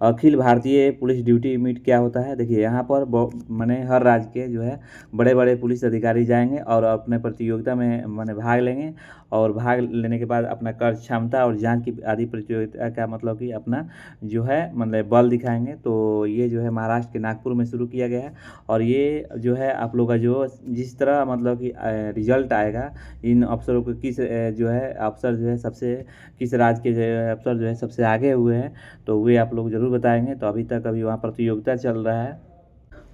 Akhil Bharatiya police duty meet क्या होता है? देखिए यहाँ पर मैंने हर राज्य के जो है बड़े बड़े पुलिस अधिकारी जाएंगे और अपने प्रतियोगिता में मैंने भाग लेंगे और भाग लेने के बाद अपना कार्य क्षमता और जांच की आदि प्रतियोगिता का मतलब कि अपना जो है मतलब बल दिखाएंगे। तो ये जो है महाराष्ट्र के नागपुर में शुरू किया गया है और ये जो है आप लोग का जो जिस तरह मतलब कि रिजल्ट आएगा इन अफसरों को किस जो है अफसर जो है सबसे किस राज्य के जो अफसर जो है सबसे आगे हुए हैं तो वे आप लोग जरूर बताएंगे। तो अभी तक अभी वहाँ प्रतियोगिता चल रहा है।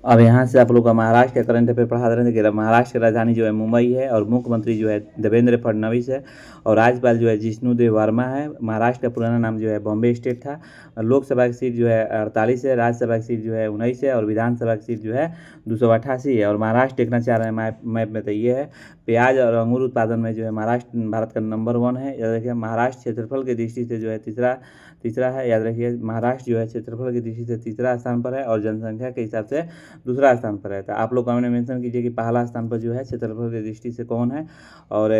अब यहाँ से आप लोग का महाराष्ट्र का करंट अफेयर पढ़ा रहे थे कि महाराष्ट्र की राजधानी जो है मुंबई है और मुख्यमंत्री जो है देवेंद्र फडणवीस है और राज्यपाल जो है जिष्णुदेव वर्मा है। महाराष्ट्र का पुराना नाम जो है बॉम्बे स्टेट था। लोकसभा की सीट जो है 48 है, राज्यसभा की सीट जो है 19 है और विधानसभा की सीट जो है 288 है। और महाराष्ट्र देखना चाह रहे हैं मैप में तो ये है प्याज और अंगूर उत्पादन में जो है महाराष्ट्र भारत का नंबर 1 है। याद रखिए महाराष्ट्र क्षेत्रफल की दृष्टि से जो है तीसरा है। याद रखिए महाराष्ट्र जो है क्षेत्रफल की दृष्टि से तीसरा स्थान पर है और जनसंख्या के हिसाब से दूसरा स्थान पर है। तो आप लोग कमेंट में मेंशन कीजिए कि पहला स्थान पर जो है क्षेत्रफल की दृष्टि से कौन है और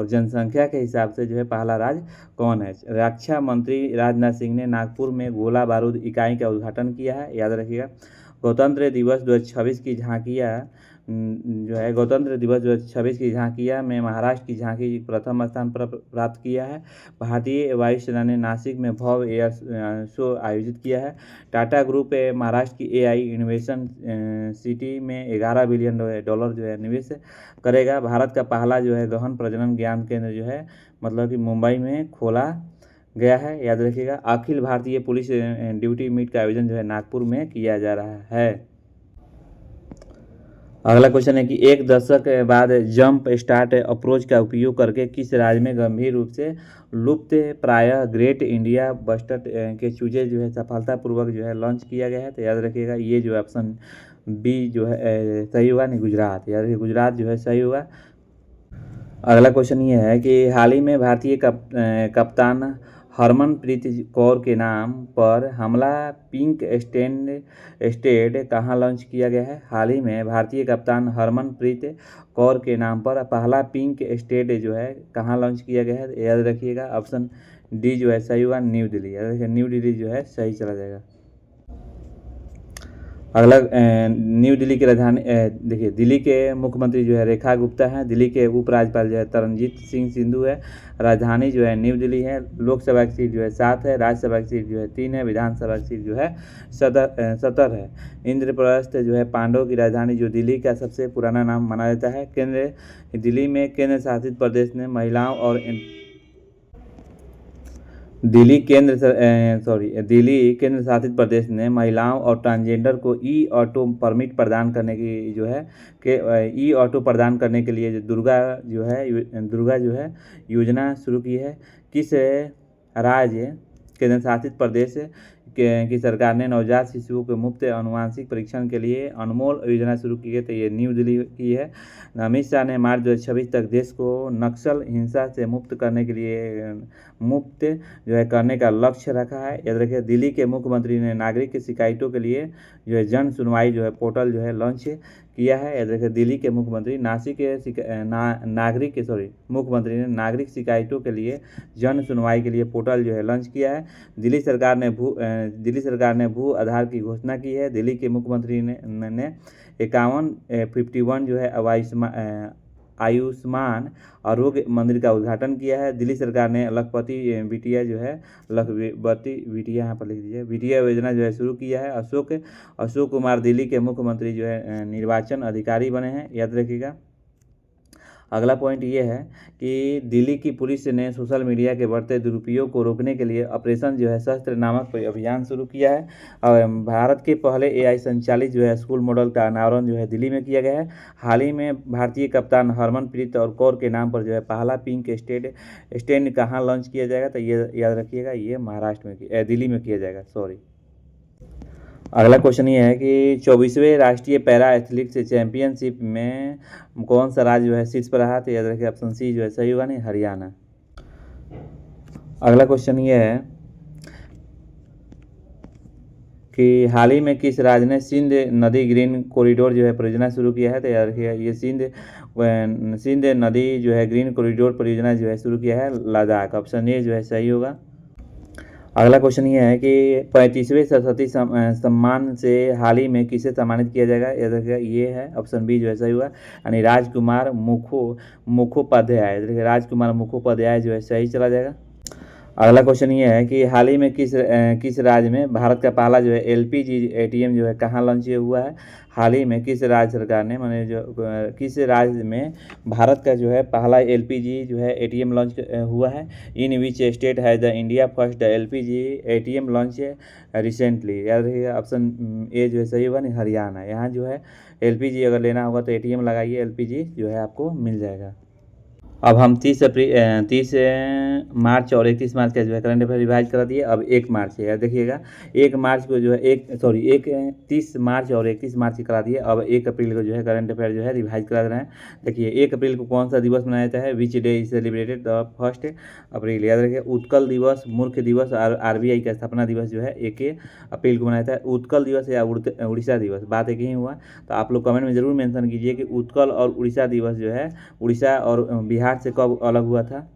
जनसंख्या के हिसाब से जो है पहला राज्य कौन है। रक्षा मंत्री राजनाथ सिंह ने नागपुर में गोला बारूद इकाई का उद्घाटन किया है। याद रखिएगा। गणतंत्र दिवस 2026 की झांकियाँ जो है गणतंत्र दिवस 2026 की झांकियाँ में महाराष्ट्र की झांकी प्रथम स्थान पर प्राप्त किया है। भारतीय वायुसेना ने नासिक में भव्य एयर शो आयोजित किया है। टाटा ग्रुप महाराष्ट्र की AI इनोवेशन सिटी में $11 बिलियन जो है निवेश करेगा। भारत का पहला जो है गहन प्रजनन ज्ञान केंद्र जो है मतलब कि मुंबई में खोला गया है। याद रखिएगा। Akhil Bharatiya police duty meet का आयोजन जो है नागपुर में किया जा रहा है। अगला क्वेश्चन है कि एक दशक बाद जंप स्टार्ट अप्रोच का उपयोग करके किस राज्य में गंभीर रूप से लुप्त प्रायः ग्रेट इंडिया बस्टर्ड के चूजे जो है सफलतापूर्वक जो है लॉन्च किया गया है? तो याद रखिएगा ये जो ऑप्शन बी जो है सही होगा, नहीं गुजरात, यार ये गुजरात जो है सही होगा। अगला क्वेश्चन ये है कि हाल ही में भारतीय कप्तान हरमनप्रीत कौर के नाम पर हमला पिंक स्टेट कहाँ लॉन्च किया गया है। हाल ही में भारतीय कप्तान हरमनप्रीत कौर के नाम पर पहला पिंक स्टेट जो है कहाँ लॉन्च किया गया है, याद रखिएगा। ऑप्शन डी जो है सही होगा, न्यू दिल्ली। याद रखिए न्यू दिल्ली जो है सही चला जाएगा। अगला न्यू दिल्ली की राजधानी देखिए दिल्ली के मुख्यमंत्री जो है रेखा गुप्ता है, दिल्ली के उपराज्यपाल जो है तरनजीत सिंह सिंधु है, राजधानी जो है न्यू दिल्ली है, लोकसभा की सीट जो है 7 है, राज्यसभा की सीट जो है 3 है, विधानसभा की सीट जो है 17 है। इंद्रप्रस्थ जो है पांडवों की राजधानी जो दिल्ली का सबसे पुराना नाम माना जाता है। दिल्ली में केंद्र शासित प्रदेश ने महिलाओं और दिल्ली केंद्र शासित प्रदेश ने महिलाओं और ट्रांसजेंडर को ई ऑटो परमिट प्रदान करने की जो है ई ऑटो प्रदान करने के लिए दुर्गा जो है योजना शुरू की है। किस राज्य केंद्र शासित प्रदेश की सरकार ने नवजात शिशुओं के मुफ्त आनुवंशिक परीक्षण के लिए अनमोल योजना शुरू की है, तो ये न्यू दिल्ली की है। अमित शाह ने मार्च 2026 तक देश को नक्सल हिंसा से मुक्त करने के लिए जो है करने का लक्ष्य रखा है। याद रखिए दिल्ली के मुख्यमंत्री ने नागरिक की शिकायतों के लिए जो है जन सुनवाई जो है पोर्टल जो है लॉन्च किया है। याद रखिए दिल्ली के मुख्यमंत्री मुख्यमंत्री ने नागरिक शिकायतों के लिए जन सुनवाई के लिए पोर्टल जो है लॉन्च किया है। दिल्ली सरकार ने भू आधार की घोषणा की है। दिल्ली के मुख्यमंत्री ने 51 जो है आयुष्मान आरोग्य मंदिर का उद्घाटन किया है। दिल्ली सरकार ने लखपति बिटिया यहाँ पर लिख दीजिए बिटिया योजना जो है शुरू किया है। अशोक कुमार दिल्ली के मुख्यमंत्री जो है निर्वाचन अधिकारी बने हैं, याद रखिएगा। अगला पॉइंट ये है कि दिल्ली की पुलिस ने सोशल मीडिया के बढ़ते दुरुपयोग को रोकने के लिए ऑपरेशन जो है शस्त्र नामक कोई अभियान शुरू किया है। और भारत के पहले AI संचालित जो है स्कूल मॉडल का अनावरण जो है दिल्ली में किया गया है। हाल ही में भारतीय कप्तान हरमनप्रीत और कौर के नाम पर जो है पहला पिंक स्टैंड कहाँ लॉन्च किया जाएगा, तो ये याद रखिएगा ये महाराष्ट्र में दिल्ली में किया जाएगा, सॉरी। अगला क्वेश्चन ये है कि 24वें राष्ट्रीय पैरा एथलेटिक्स चैंपियनशिप में कौन सा राज्य जो है शीर्ष पर रहा, तो याद रखिए ऑप्शन सी जो है सही होगा, नहीं हरियाणा। अगला क्वेश्चन ये है कि हाल ही में किस राज्य ने सिंध नदी ग्रीन कॉरिडोर जो है परियोजना शुरू किया है, तो याद रखिएगा ये सिंध नदी जो है ग्रीन कॉरिडोर परियोजना जो है शुरू किया है लद्दाख। ऑप्शन ए जो है सही होगा। अगला क्वेश्चन ये है कि 35वें सरस्वती सम्मान से हाल ही में किसे सम्मानित किया जाएगा, ये है ऑप्शन बी जो है सही हुआ, यानी राजकुमार मुखोपाध्याय। राजकुमार मुखोपाध्याय जो है सही चला जाएगा। अगला क्वेश्चन ये है कि हाल ही में किस राज्य में भारत का पहला जो है LPG ATM जो है कहाँ लॉन्च हुआ है। हाल ही में किस राज्य सरकार ने किस राज्य में भारत का जो है पहला LPG जो है ATM लॉन्च हुआ है। इन विच स्टेट है the India first LPG ATM launch recently. याद रखिए ऑप्शन ए जो है सही होगा, नहीं हरियाणा। यहाँ जो है LPG अगर लेना होगा तो ATM लगाइए, LPG जो है आपको मिल जाएगा। अब हम 30 मार्च और 31 मार्च का जो है करंट अफेयर रिवाइज करा दिए। अब 1 मार्च है, देखिएगा 1 मार्च को जो है 30 मार्च और 31 मार्च की करा दिए। अब 1 अप्रैल को जो है करंट अफेयर जो है रिवाइज करा रहे हैं। देखिए 1 अप्रैल को कौन सा दिवस मनाया जाता है, which day is celebrated the 1 अप्रैल। याद रखिए उत्कल दिवस, मूर्ख दिवस और RBI का स्थापना दिवस जो है 1 अप्रैल को मनाया जाता है। उत्कल दिवस या उड़ीसा दिवस, बात एक ही हुआ। तो आप लोग कमेंट में जरूर मेंशन कीजिए कि उत्कल और उड़ीसा दिवस जो है उड़ीसा और बिहार से कब अलग हुआ था।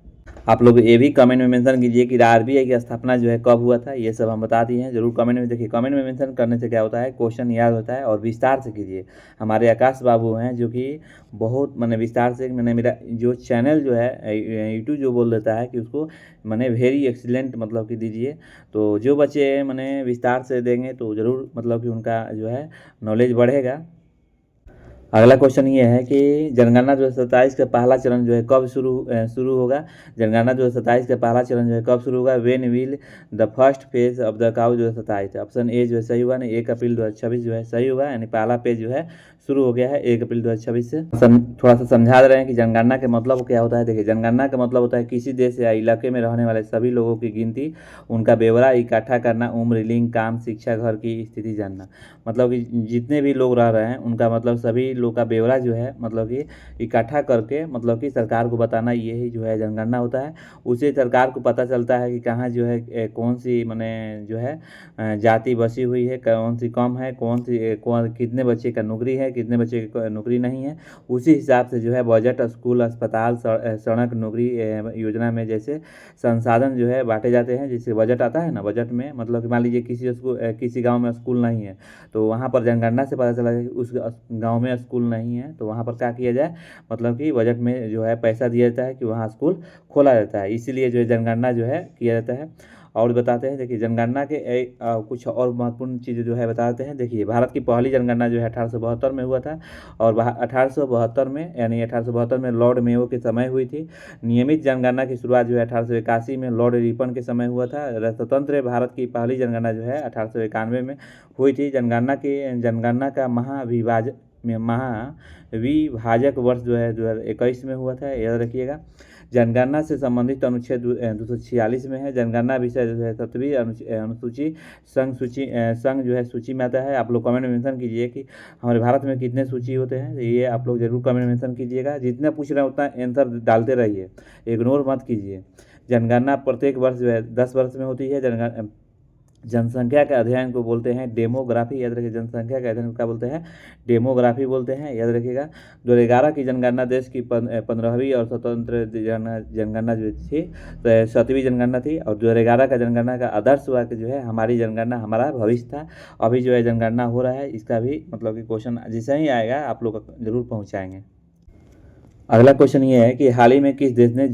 आप लोग ये भी कमेंट में मेंशन कीजिए कि RBI की स्थापना जो है कब हुआ था। ये सब हम बता दिए हैं, जरूर कमेंट में देखिए। कमेंट में मेंशन करने से क्या होता है, क्वेश्चन याद होता है और विस्तार से कीजिए। हमारे आकाश बाबू हैं जो कि बहुत विस्तार से मेरा जो चैनल जो है यूट्यूब जो बोल देता है कि उसको वेरी एक्सीलेंट कि दीजिए। तो जो बच्चे विस्तार से देंगे तो ज़रूर कि उनका जो है नॉलेज बढ़ेगा। अगला क्वेश्चन ये है कि जनगणना 2027 का पहला चरण जो है कब शुरू होगा। जनगणना 2027 का पहला चरण जो है कब शुरू होगा, when will the first phase of the cow 2027। Option A जो है सही होगा, नहीं 1 अप्रैल 2026 जो है सही होगा, यानी पहला पेज जो है शुरू हो गया है 1 अप्रैल 2026 से। थोड़ा सा समझा दे रहे हैं कि जनगणना के मतलब क्या होता है। देखिए, जनगणना का मतलब होता है किसी देश या इलाके में रहने वाले सभी लोगों की गिनती, उनका ब्यौरा इकट्ठा करना, उम्र, लिंग, काम, शिक्षा, घर की स्थिति जानना। मतलब कि जितने भी लोग रह रहे हैं उनका मतलब सभी लोग का ब्यौरा जो है मतलब कि इकट्ठा करके मतलब कि सरकार को बताना, यही जो है जनगणना होता है। उससे सरकार को पता चलता है कि कहाँ जो है कौन सी माने जो है जाति बसी हुई है, कौन सी कम है, कौन कितने बच्चे का नौकरी है, कितने बच्चे की नौकरी नहीं है। उसी हिसाब से जो है बजट स्कूल, अस्पताल, सड़क, नौकरी योजना में जैसे संसाधन जो है बांटे जाते हैं। जैसे बजट आता है ना, बजट में मतलब कि मान लीजिए किसी गांव में स्कूल नहीं है, तो वहाँ पर जनगणना से पता चला कि उस गांव में स्कूल नहीं है, तो वहाँ पर क्या किया जाए, मतलब कि बजट में जो है पैसा दिया जाता है कि वहाँ स्कूल खोला जाता है। इसीलिए जो है जनगणना जो है किया जाता है। और बताते हैं, देखिए जनगणना के कुछ और महत्वपूर्ण चीज़ें जो है बताते हैं। देखिए, भारत की पहली जनगणना जो है 1872 में हुआ था, और 1872 में, यानी 1872 में लॉर्ड मेयो के समय हुई थी। नियमित जनगणना की शुरुआत जो है 1881 में लॉर्ड रिपन के समय हुआ था। स्वतंत्र भारत की पहली जनगणना जो है 1891 में हुई थी। जनगणना का महाविभाजक वर्ष जो है 2021 में हुआ था, याद रखिएगा। जनगणना से संबंधित अनुच्छेद 246 में है। जनगणना विषय जो है 7वीं अनुसूची संघ जो है सूची में आता है। आप लोग कमेंट में मेंशन कीजिए कि हमारे भारत में कितने सूची होते हैं, ये आप लोग जरूर कमेंट में मेंशन कीजिएगा। जितना पूछ रहे हैं उतना आंसर डालते रहिए, इग्नोर मत कीजिए। जनगणना प्रत्येक वर्ष जो है 10 वर्ष में होती है। जनसंख्या के अध्ययन को बोलते हैं डेमोग्राफी, याद रखिए। जनसंख्या के अध्ययन को क्या बोलते हैं, डेमोग्राफी बोलते हैं, याद रखिएगा। 2011 की जनगणना देश की 15वीं और स्वतंत्र जनगणना जो थी, तो 7वीं जनगणना थी। और 2011 का जनगणना का आदर्श हुआ कि जो है हमारी जनगणना हमारा भविष्य था। अभी जो है जनगणना हो रहा है, इसका भी मतलब कि क्वेश्चन जैसे ही आएगा आप लोग जरूर पहुँचाएंगे। अगला क्वेश्चन ये है कि हाल ही में किस देश ने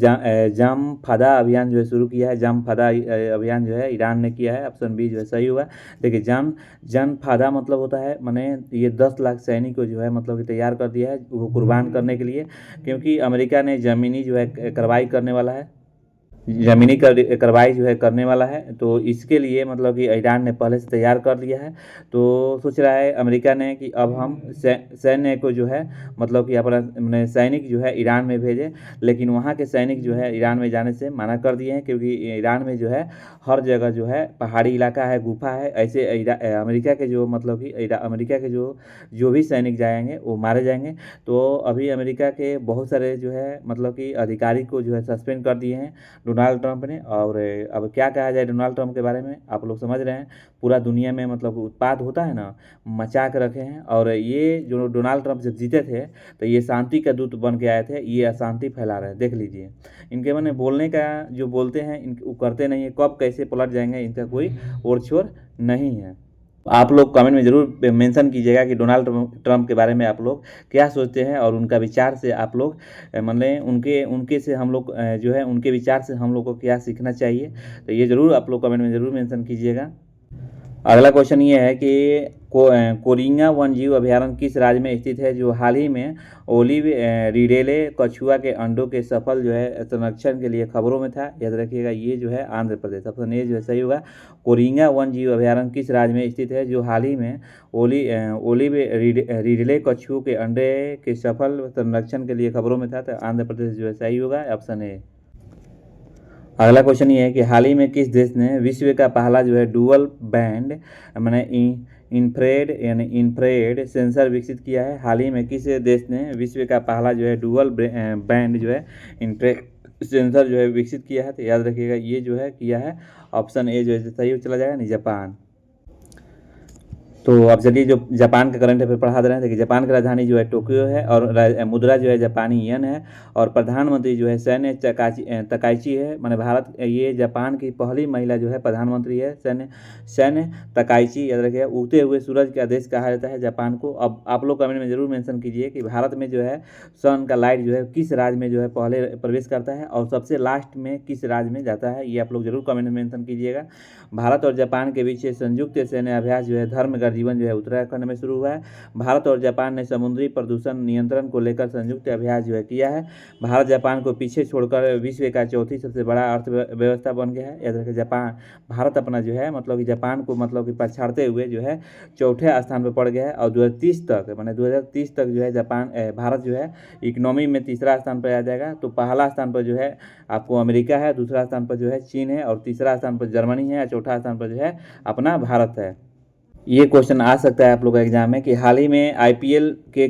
जामफादा अभियान जो है शुरू किया है। जामफादा अभियान जो है ईरान ने किया है। ऑप्शन बी जो है सही होगा। देखिए, जामफादा मतलब होता है, मैंने ये 10 लाख सैनिक को जो है मतलब कि तैयार कर दिया है वो कुर्बान करने के लिए, क्योंकि अमेरिका ने ज़मीनी जो है कार्रवाई करने वाला है, ज़मीनी कार्रवाई जो है करने वाला है। तो इसके लिए मतलब कि ईरान ने पहले से तैयार कर लिया है। तो सोच रहा है अमेरिका ने कि अब हम सैन्य को जो है मतलब कि अपना मैंने सैनिक जो है ईरान में भेजे। लेकिन वहाँ के सैनिक जो है ईरान में जाने से मना कर दिए हैं, क्योंकि ईरान में जो है हर जगह जो है पहाड़ी इलाका है, गुफा है। ऐसे अमेरिका के जो मतलब कि अमेरिका के जो भी सैनिक जाएंगे वो मारे जाएंगे। तो अभी अमेरिका के बहुत सारे जो है मतलब कि अधिकारी को जो है सस्पेंड कर दिए हैं डोनाल्ड ट्रंप ने। और अब क्या कहा जाए डोनाल्ड ट्रंप के बारे में, आप लोग समझ रहे हैं। पूरा दुनिया में मतलब उत्पात होता है ना, मचा के रखे हैं। और ये जो डोनाल्ड ट्रंप जब जीते थे तो ये शांति का दूत बन के आए थे, ये अशांति फैला रहे हैं, देख लीजिए। इनके मैंने बोलने का जो बोलते हैं वो करते नहीं है, कब कैसे पलट जाएंगे इनका कोई ओर छोर नहीं है। आप लोग कमेंट में ज़रूर मेंशन कीजिएगा कि डोनाल्ड ट्रंप के बारे में आप लोग क्या सोचते हैं, और उनका विचार से आप लोग मतलब उनके से हम लोग जो है उनके विचार से हम लोग को क्या सीखना चाहिए। तो ये ज़रूर आप लोग कमेंट में ज़रूर मेंशन कीजिएगा। अगला क्वेश्चन ये है कि कोरिंगा वन्यजीव अभयारण्य किस राज्य में स्थित है, जो हाल ही में ओलिव रिडेले कछुआ के अंडों के सफल जो है संरक्षण के लिए खबरों में था। याद रखिएगा, ये जो है आंध्र प्रदेश। ऑप्शन ए जो है सही होगा। कोरिंगा वन्यजीव अभयारण्य किस राज्य में स्थित है, जो हाल ही में ओलिव रिडले कछुओं के अंडे के सफल संरक्षण के लिए खबरों में था। तो आंध्र प्रदेश जो है सही होगा, ऑप्शन ए। अगला क्वेश्चन ये है कि हाल ही में किस देश ने विश्व का पहला जो है डुअल बैंड मैंने इंफ्रारेड यानी इंफ्रारेड सेंसर विकसित किया है। हाल ही में किस देश ने विश्व का पहला जो है डुअल बैंड जो है इंफ्रारेड सेंसर जो है विकसित किया है। तो याद रखिएगा, ये जो है किया है, ऑप्शन ए जो है सही चला जाएगा, नहीं जापान। तो अब चलिए जो जापान का करंट अफेयर पढ़ा दे रहे हैं। देखिए, जापान की राजधानी जो है टोक्यो है, और मुद्रा जो है जापानी येन है, और प्रधानमंत्री जो है सैन्य तकाइची है। माने भारत ये जापान की पहली महिला जो है प्रधानमंत्री है, सैन्य तकाइची। याद रखिए, उगते हुए सूरज का देश कहा जाता है जापान को। अब आप लोग कमेंट में जरूर मेंशन कीजिए कि भारत में जो है सन का लाइट जो है किस राज्य में जो है पहले प्रवेश करता है, और सबसे लास्ट में किस राज्य में जाता है, ये आप लोग जरूर कमेंट में मेंशन कीजिएगा। भारत और जापान के बीच संयुक्त सैन्य अभ्यास जो है धर्मगढ़ जीवन जो है उत्तराखंड में शुरू हुआ है। भारत और जापान ने समुद्री प्रदूषण नियंत्रण को लेकर संयुक्त अभ्यास जो है किया है। भारत जापान को पीछे छोड़कर विश्व का चौथी सबसे बड़ा अर्थव्यवस्था बन गया है। याद रखिए जापान, भारत अपना जो है मतलब कि जापान को मतलब कि पछाड़ते हुए जो है चौथे स्थान पर पड़ गया है। और 2030 तक माने 2030 तक जो है भारत जो है इकोनॉमी में तीसरा स्थान पर आ जाएगा। तो पहला स्थान पर जो है आपको अमेरिका है, दूसरा स्थान पर जो है चीन है, और तीसरा स्थान पर जर्मनी है, और चौथा स्थान पर जो है अपना भारत है। ये क्वेश्चन आ सकता है आप लोग का एग्जाम में कि हाल ही में आईपीएल के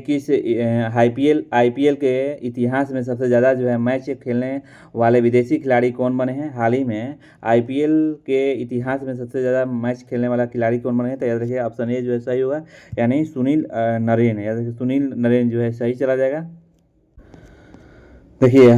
इतिहास में सबसे ज़्यादा जो है मैच खेलने वाले विदेशी खिलाड़ी कौन बने हैं। हाल ही में आईपीएल के इतिहास में सबसे ज़्यादा मैच खेलने वाला खिलाड़ी कौन बने हैं। तो याद रखिए ऑप्शन ए जो है सही होगा, यानी सुनील नरेन। याद रखिए सुनील नरेन जो है सही चला जाएगा। देखिए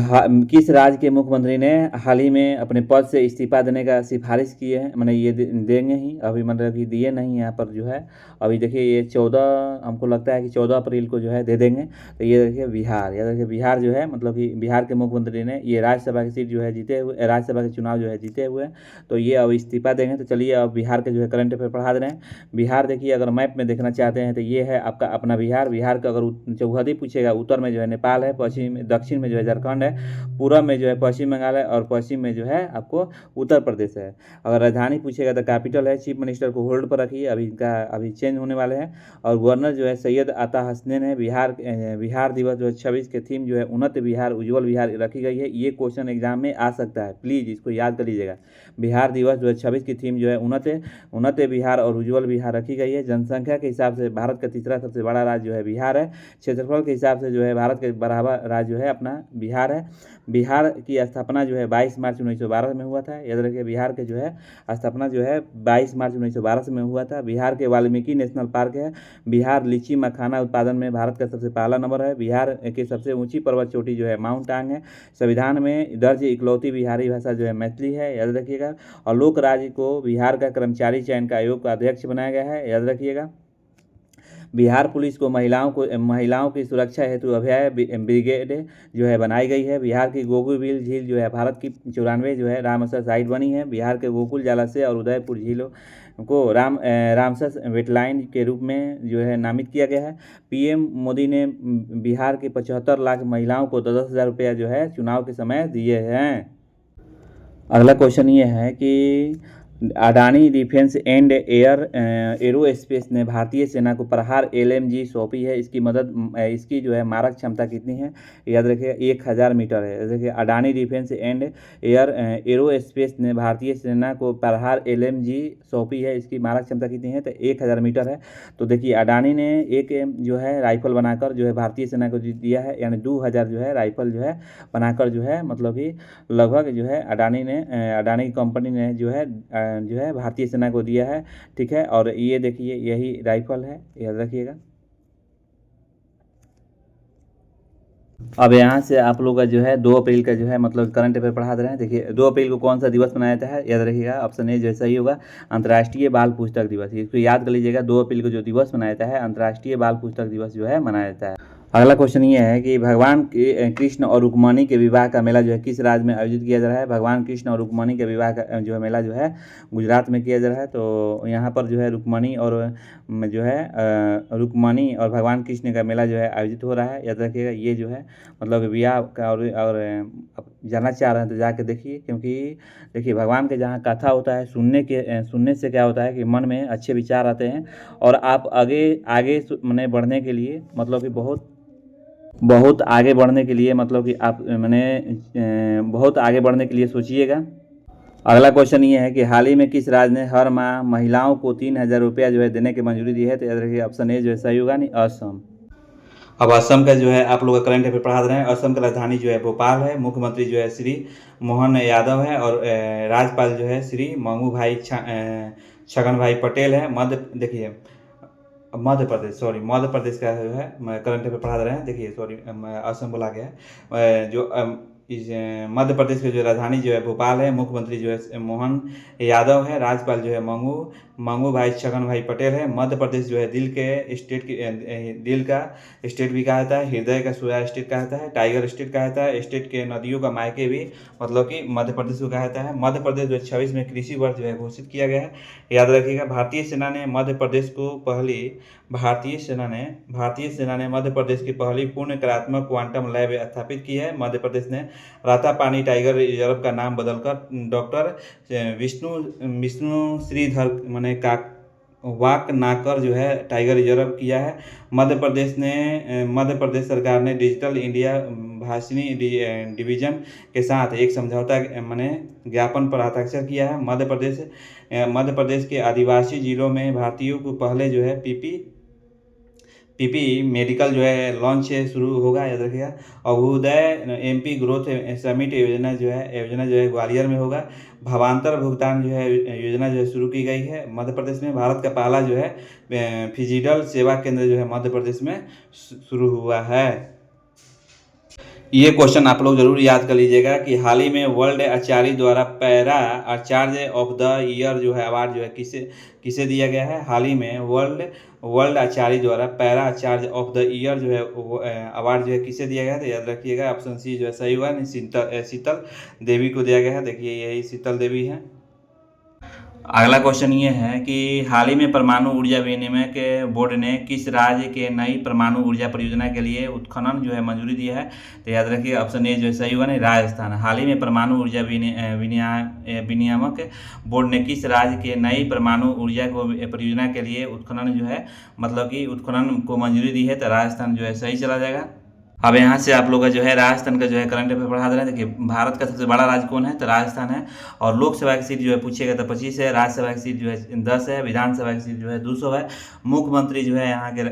किस राज्य के मुख्यमंत्री ने हाल ही में अपने पद से इस्तीफा देने का सिफारिश की है। मैंने ये देंगे ही, अभी मतलब कि दिए नहीं यहाँ पर जो है। अभी देखिए ये 14 हमको लगता है कि 14 अप्रैल को जो है दे देंगे। तो ये देखिए बिहार, या देखिए बिहार जो है मतलब कि बिहार के मुख्यमंत्री ने ये राज्यसभा की सीट जो है जीते हुए, राज्यसभा के चुनाव जो है जीते हुए हैं। तो ये अब इस्तीफा देंगे। तो चलिए अब बिहार के जो है करंट अफेयर पढ़ा दे रहे हैं। बिहार देखिए अगर मैप में देखना चाहते हैं तो ये है आपका अपना बिहार। बिहार का अगर चौहदी पूछेगा, उत्तर में जो है नेपाल है, दक्षिण में जो है झारखंड है, पूर्व में जो है पश्चिम बंगाल है, और पश्चिम में जो है आपको उत्तर प्रदेश है। अगर राजधानी पूछेगा तो कैपिटल है। चीफ मिनिस्टर को होल्ड पर रखिए, अभी चेंज होने वाले हैं। और गवर्नर जो है सैयद अता हसनैन है। बिहार दिवस जो है 26 के थीम जो है उन्नत बिहार उज्जवल बिहार रखी गई है। ये क्वेश्चन एग्जाम में आ सकता है, प्लीज़ इसको याद कर लीजिएगा। बिहार दिवस जो है 26 की थीम जो है उन्नत बिहार और उज्जवल बिहार रखी गई है। जनसंख्या के हिसाब से भारत का तीसरा सबसे बड़ा राज्य जो है बिहार है। क्षेत्रफल के हिसाब से जो है भारत के बराबर राज्य जो है अपना बिहार है। बिहार की स्थापना जो है 22 मार्च 1912 में हुआ था। याद रखिए बिहार के जो है स्थापना जो है 22 मार्च 1912 में हुआ था। बिहार के वाल्मीकि नेशनल पार्क है। बिहार लीची मखाना उत्पादन में भारत का सबसे पहला नंबर है। बिहार की सबसे ऊंची पर्वत चोटी जो है माउंट आंग है। संविधान में दर्ज इकलौती बिहारी भाषा जो है मैथिली है, याद रखिएगा। और लोक राज्य को बिहार का कर्मचारी चयन का आयोग का अध्यक्ष बनाया गया है, याद रखिएगा। बिहार पुलिस को महिलाओं की सुरक्षा हेतु अभय ब्रिगेड जो है बनाई गई है। बिहार की गोकुल झील जो है भारत की 94 जो है रामसर साइट बनी है। बिहार के गोकुल जलाशय और उदयपुर झीलों को रामसर वेटलाइन के रूप में जो है नामित किया गया है। पीएम मोदी ने बिहार की 75 लाख महिलाओं को 10,000 रुपया जो है चुनाव के समय दिए हैं। अगला क्वेश्चन ये है कि अडानी डिफेंस एंड एरोस्पेस ने भारतीय सेना को प्रहार LMG सौंपी है। इसकी जो है मारक क्षमता कितनी है। याद रखिए 1000 मीटर है। देखिए अडानी डिफेंस एंड एरोस्पेस ने भारतीय सेना को प्रहार LMG सौंपी है। इसकी मारक क्षमता कितनी है तो 1000 मीटर है। तो देखिए अडानी ने एक जो है राइफल बनाकर जो है भारतीय सेना को दिया है, यानी 2000 जो है राइफल जो है बनाकर जो है मतलब कि लगभग जो है अडानी कंपनी ने जो है भारतीय सेना को दिया है, ठीक है। और ये देखिए यही राइफल है, याद रखिएगा। अब यहाँ से आप लोग का जो है 2 अप्रैल का जो है मतलब करंट अफेयर पढ़ा दे रहे हैं। देखिए 2 अप्रैल को कौन सा दिवस मनाया जाता है, याद रखिएगा। ऑप्शन ए जो सही होगा, अंतर्राष्ट्रीय बाल पुस्तक दिवस। इसको याद कर लीजिएगा, 2 अप्रैल को जो दिवस मनाया जाता है अंतर्राष्ट्रीय बाल पुस्तक दिवस जो है मनाया जाता है। अगला क्वेश्चन ये है कि भगवान कृष्ण और रुक्मणी के विवाह का मेला जो है किस राज्य में आयोजित किया जा रहा है। भगवान कृष्ण और रुक्मणी के विवाह का जो है मेला जो है गुजरात में किया जा रहा है। तो यहाँ पर जो है रुक्मणी और भगवान कृष्ण का मेला जो है आयोजित हो रहा है, याद रखिएगा। ये जो है मतलब विवाह का और जानना चाह रहे हैं तो जाके देखिए, क्योंकि देखिए भगवान के जहाँ कथा होता है सुनने से क्या होता है कि मन में अच्छे विचार आते हैं। और आप आगे मैंने बढ़ने के लिए मतलब कि बहुत आगे बढ़ने के लिए मतलब कि आप बहुत आगे बढ़ने के लिए सोचिएगा। अगला क्वेश्चन ये है कि हाल ही में किस राज्य ने हर माह महिलाओं को 3000 रुपया जो है देने की मंजूरी दी है। तो याद रखिए ऑप्शन ए जो है सही होगा, नहीं असम। अब असम का जो है आप लोग का करंट अफेयर पढ़ा दे रहे हैं। असम का राजधानी जो है भोपाल है। मुख्यमंत्री जो है श्री मोहन यादव है, और राज्यपाल जो है श्री मंगू भाई छगन भाई पटेल है। मध्य प्रदेश का जो है करंट अफेयर पढ़ा दे रहे हैं। देखिए सॉरी असम बोला गया है। जो मध्य प्रदेश की जो राजधानी जो है भोपाल है, मुख्यमंत्री जो है मोहन यादव है, राज्यपाल जो है मंगू भाई छगन भाई पटेल है। मध्य प्रदेश जो है दिल का स्टेट भी कहा जाता है, हृदय का सोया स्टेट कहा जाता है, टाइगर स्टेट कहा जाता है, स्टेट के नदियों का मायके भी मतलब कि मध्य प्रदेश को कहा जाता है। मध्य प्रदेश जो है 26 में कृषि वर्ष जो है घोषित किया गया है। याद रखिएगा, भारतीय सेना ने मध्य प्रदेश की पहली पूर्ण कलात्मक क्वांटम लैब स्थापित की है। मध्य प्रदेश ने रातापानी टाइगर रिजर्व का नाम बदलकर डॉक्टर विष्णु श्रीधर माने वाकनाकर जो है टाइगर रिजर्व किया है। मध्य प्रदेश सरकार ने डिजिटल इंडिया भाषणी डिवीजन के साथ एक समझौता माने ज्ञापन पर हस्ताक्षर किया है। मध्य प्रदेश के आदिवासी जिलों में भारतीयों को पहले जो है पीपी मेडिकल जो है लॉन्च शुरू होगा, याद रखिएगा। अभ्युदय एमपी ग्रोथ समिट योजना जो है ग्वालियर में होगा। भावांतर भुगतान जो है योजना जो है शुरू की गई है मध्य प्रदेश में। भारत का पहला जो है फिजिटल सेवा केंद्र जो है मध्य प्रदेश में शुरू हुआ है। ये क्वेश्चन आप लोग जरूर याद कर लीजिएगा कि हाल ही में वर्ल्ड आचार्य द्वारा para Acharya of the year जो है अवार्ड जो है किसे दिया गया है। हाल ही में वर्ल्ड आचार्य द्वारा para Acharya of the year जो है अवार्ड जो है किसे दिया गया है। तो याद रखिएगा ऑप्शन सी जो है सही हुआ, शीतल देवी को दिया गया है। देखिए यही शीतल देवी है। अगला क्वेश्चन ये है कि हाल ही में परमाणु ऊर्जा विनिमय के बोर्ड ने किस राज्य के नई परमाणु ऊर्जा परियोजना के लिए उत्खनन जो है मंजूरी दी है। तो याद रखिए ऑप्शन ए जो है सही होगा, नहीं राजस्थान। हाल ही में परमाणु ऊर्जा विनियामक बोर्ड ने किस राज्य के नई परमाणु ऊर्जा को परियोजना के लिए उत्खनन जो है मतलब कि उत्खनन को मंजूरी दी है। तो राजस्थान जो है सही चला जाएगा। अब यहाँ से आप लोग का जो है राजस्थान का जो है करंट अफेयर पढ़ा दे रहे हैं। देखिए भारत का सबसे बड़ा राज्य कौन है, तो राजस्थान है। और लोकसभा की सीट जो है पूछेगा तो 25 है, राज्यसभा की सीट जो है 10 है, विधानसभा की सीट जो है 200 है। मुख्यमंत्री जो है यहाँ के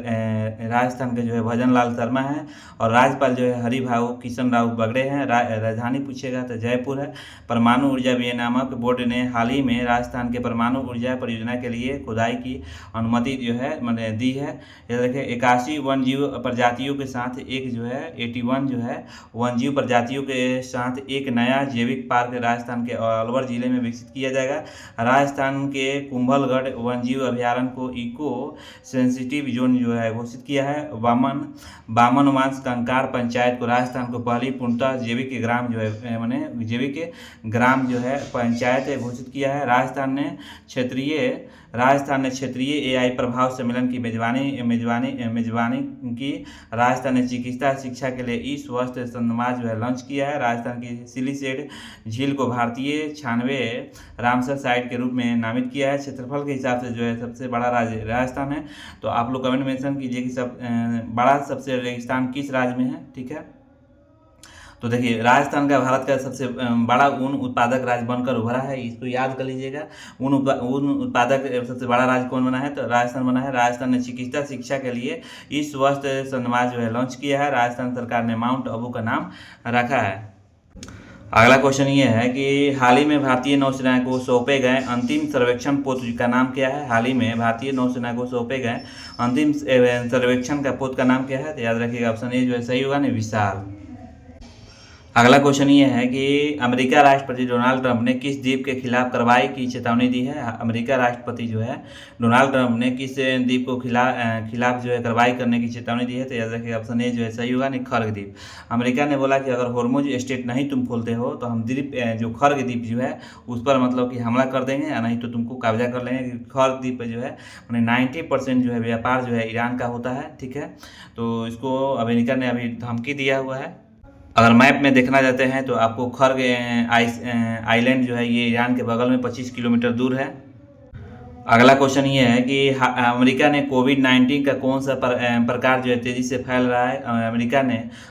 राजस्थान के जो है भजन लाल शर्मा है। और राज्यपाल जो है हरिभाऊ किशन राव बगड़े हैं। राजधानी पूछेगा तो जयपुर है। परमाणु ऊर्जा विनियामक बोर्ड ने हाल ही में राजस्थान के परमाणु ऊर्जा परियोजना के लिए खुदाई की अनुमति जो है मैंने दी है। याद रखिए 81 वन्यजीव प्रजातियों के साथ एक जो है 81 जो है वन्यजीव प्रजातियों के साथ एक नया जैविक पार्क राजस्थान के अलवर जिले में विकसित किया जाएगा। राजस्थान के कुंभलगढ़ वन्यजीव अभयारण्य को इको सेंसिटिव जोन जो है घोषित किया है। बामनवांस कंकार पंचायत को राजस्थान को पहली पूर्णतः जैविक ग्राम जो है मैंने जैविक ग्राम जो है पंचायत घोषित किया है। राजस्थान ने क्षेत्रीय एआई प्रभाव सम्मेलन की मेजबानी की। राजस्थान ने चिकित्सा शिक्षा के लिए ई स्वास्थ्य संवाद जो है लॉन्च किया है। राजस्थान की सिलीसेड झील को भारतीय 96 रामसर साइट के रूप में नामित किया है। क्षेत्रफल के हिसाब से जो है सबसे बड़ा राज्य राजस्थान है। तो आप लोग कमेंट मेंशन कीजिए कि सबसे रेगिस्तान किस राज्य में है, ठीक है। तो देखिए राजस्थान का भारत का सबसे बड़ा ऊन उत्पादक राज्य बनकर उभरा है, इसको याद कर लीजिएगा। ऊन उत्पादक सबसे बड़ा राज्य कौन बना है, तो राजस्थान बना है। राजस्थान ने चिकित्सा शिक्षा के लिए इस स्वास्थ्य संवाद जो है लॉन्च किया है। राजस्थान सरकार ने माउंट आबू का नाम रखा है। अगला क्वेश्चन ये है कि हाल ही में भारतीय नौसेना को सौंपे गए अंतिम सर्वेक्षण पोत का नाम क्या है। हाल ही में भारतीय नौसेना को सौंपे गए अंतिम सर्वेक्षण का पोत का नाम क्या है। तो याद रखिएगा ऑप्शन ए जो है सही होगा, नहीं विशाल। अगला क्वेश्चन ये है कि अमेरिका राष्ट्रपति डोनाल्ड ट्रंप ने किस द्वीप के खिलाफ कार्रवाई की चेतावनी दी है। अमेरिका राष्ट्रपति जो है डोनाल्ड ट्रंप ने किस द्वीप को खिलाफ जो है कार्रवाई करने की चेतावनी दी है। तो याद रखिएगा ऑप्शन ए जो है सही होगा, नहीं खर्ग द्वीप। अमेरिका ने बोला कि अगर होर्मुज स्ट्रेट नहीं तुम खोलते हो तो हम जो खर्ग द्वीप जो है उस पर मतलब कि हमला कर देंगे या नहीं तो तुमको कब्जा कर लेंगे। खर्ग द्वीप पर जो है 90% जो है व्यापार जो है ईरान का होता है, ठीक है। तो इसको अमेरिका ने अभी धमकी दिया हुआ है। अगर मैप में देखना चाहते हैं तो आपको खर्ग आइलैंड जो है ये ईरान के बगल में 25 किलोमीटर दूर है। अगला क्वेश्चन ये है कि अमेरिका ने कोविड-19 का कौन सा प्रकार जो है तेज़ी से फैल रहा है।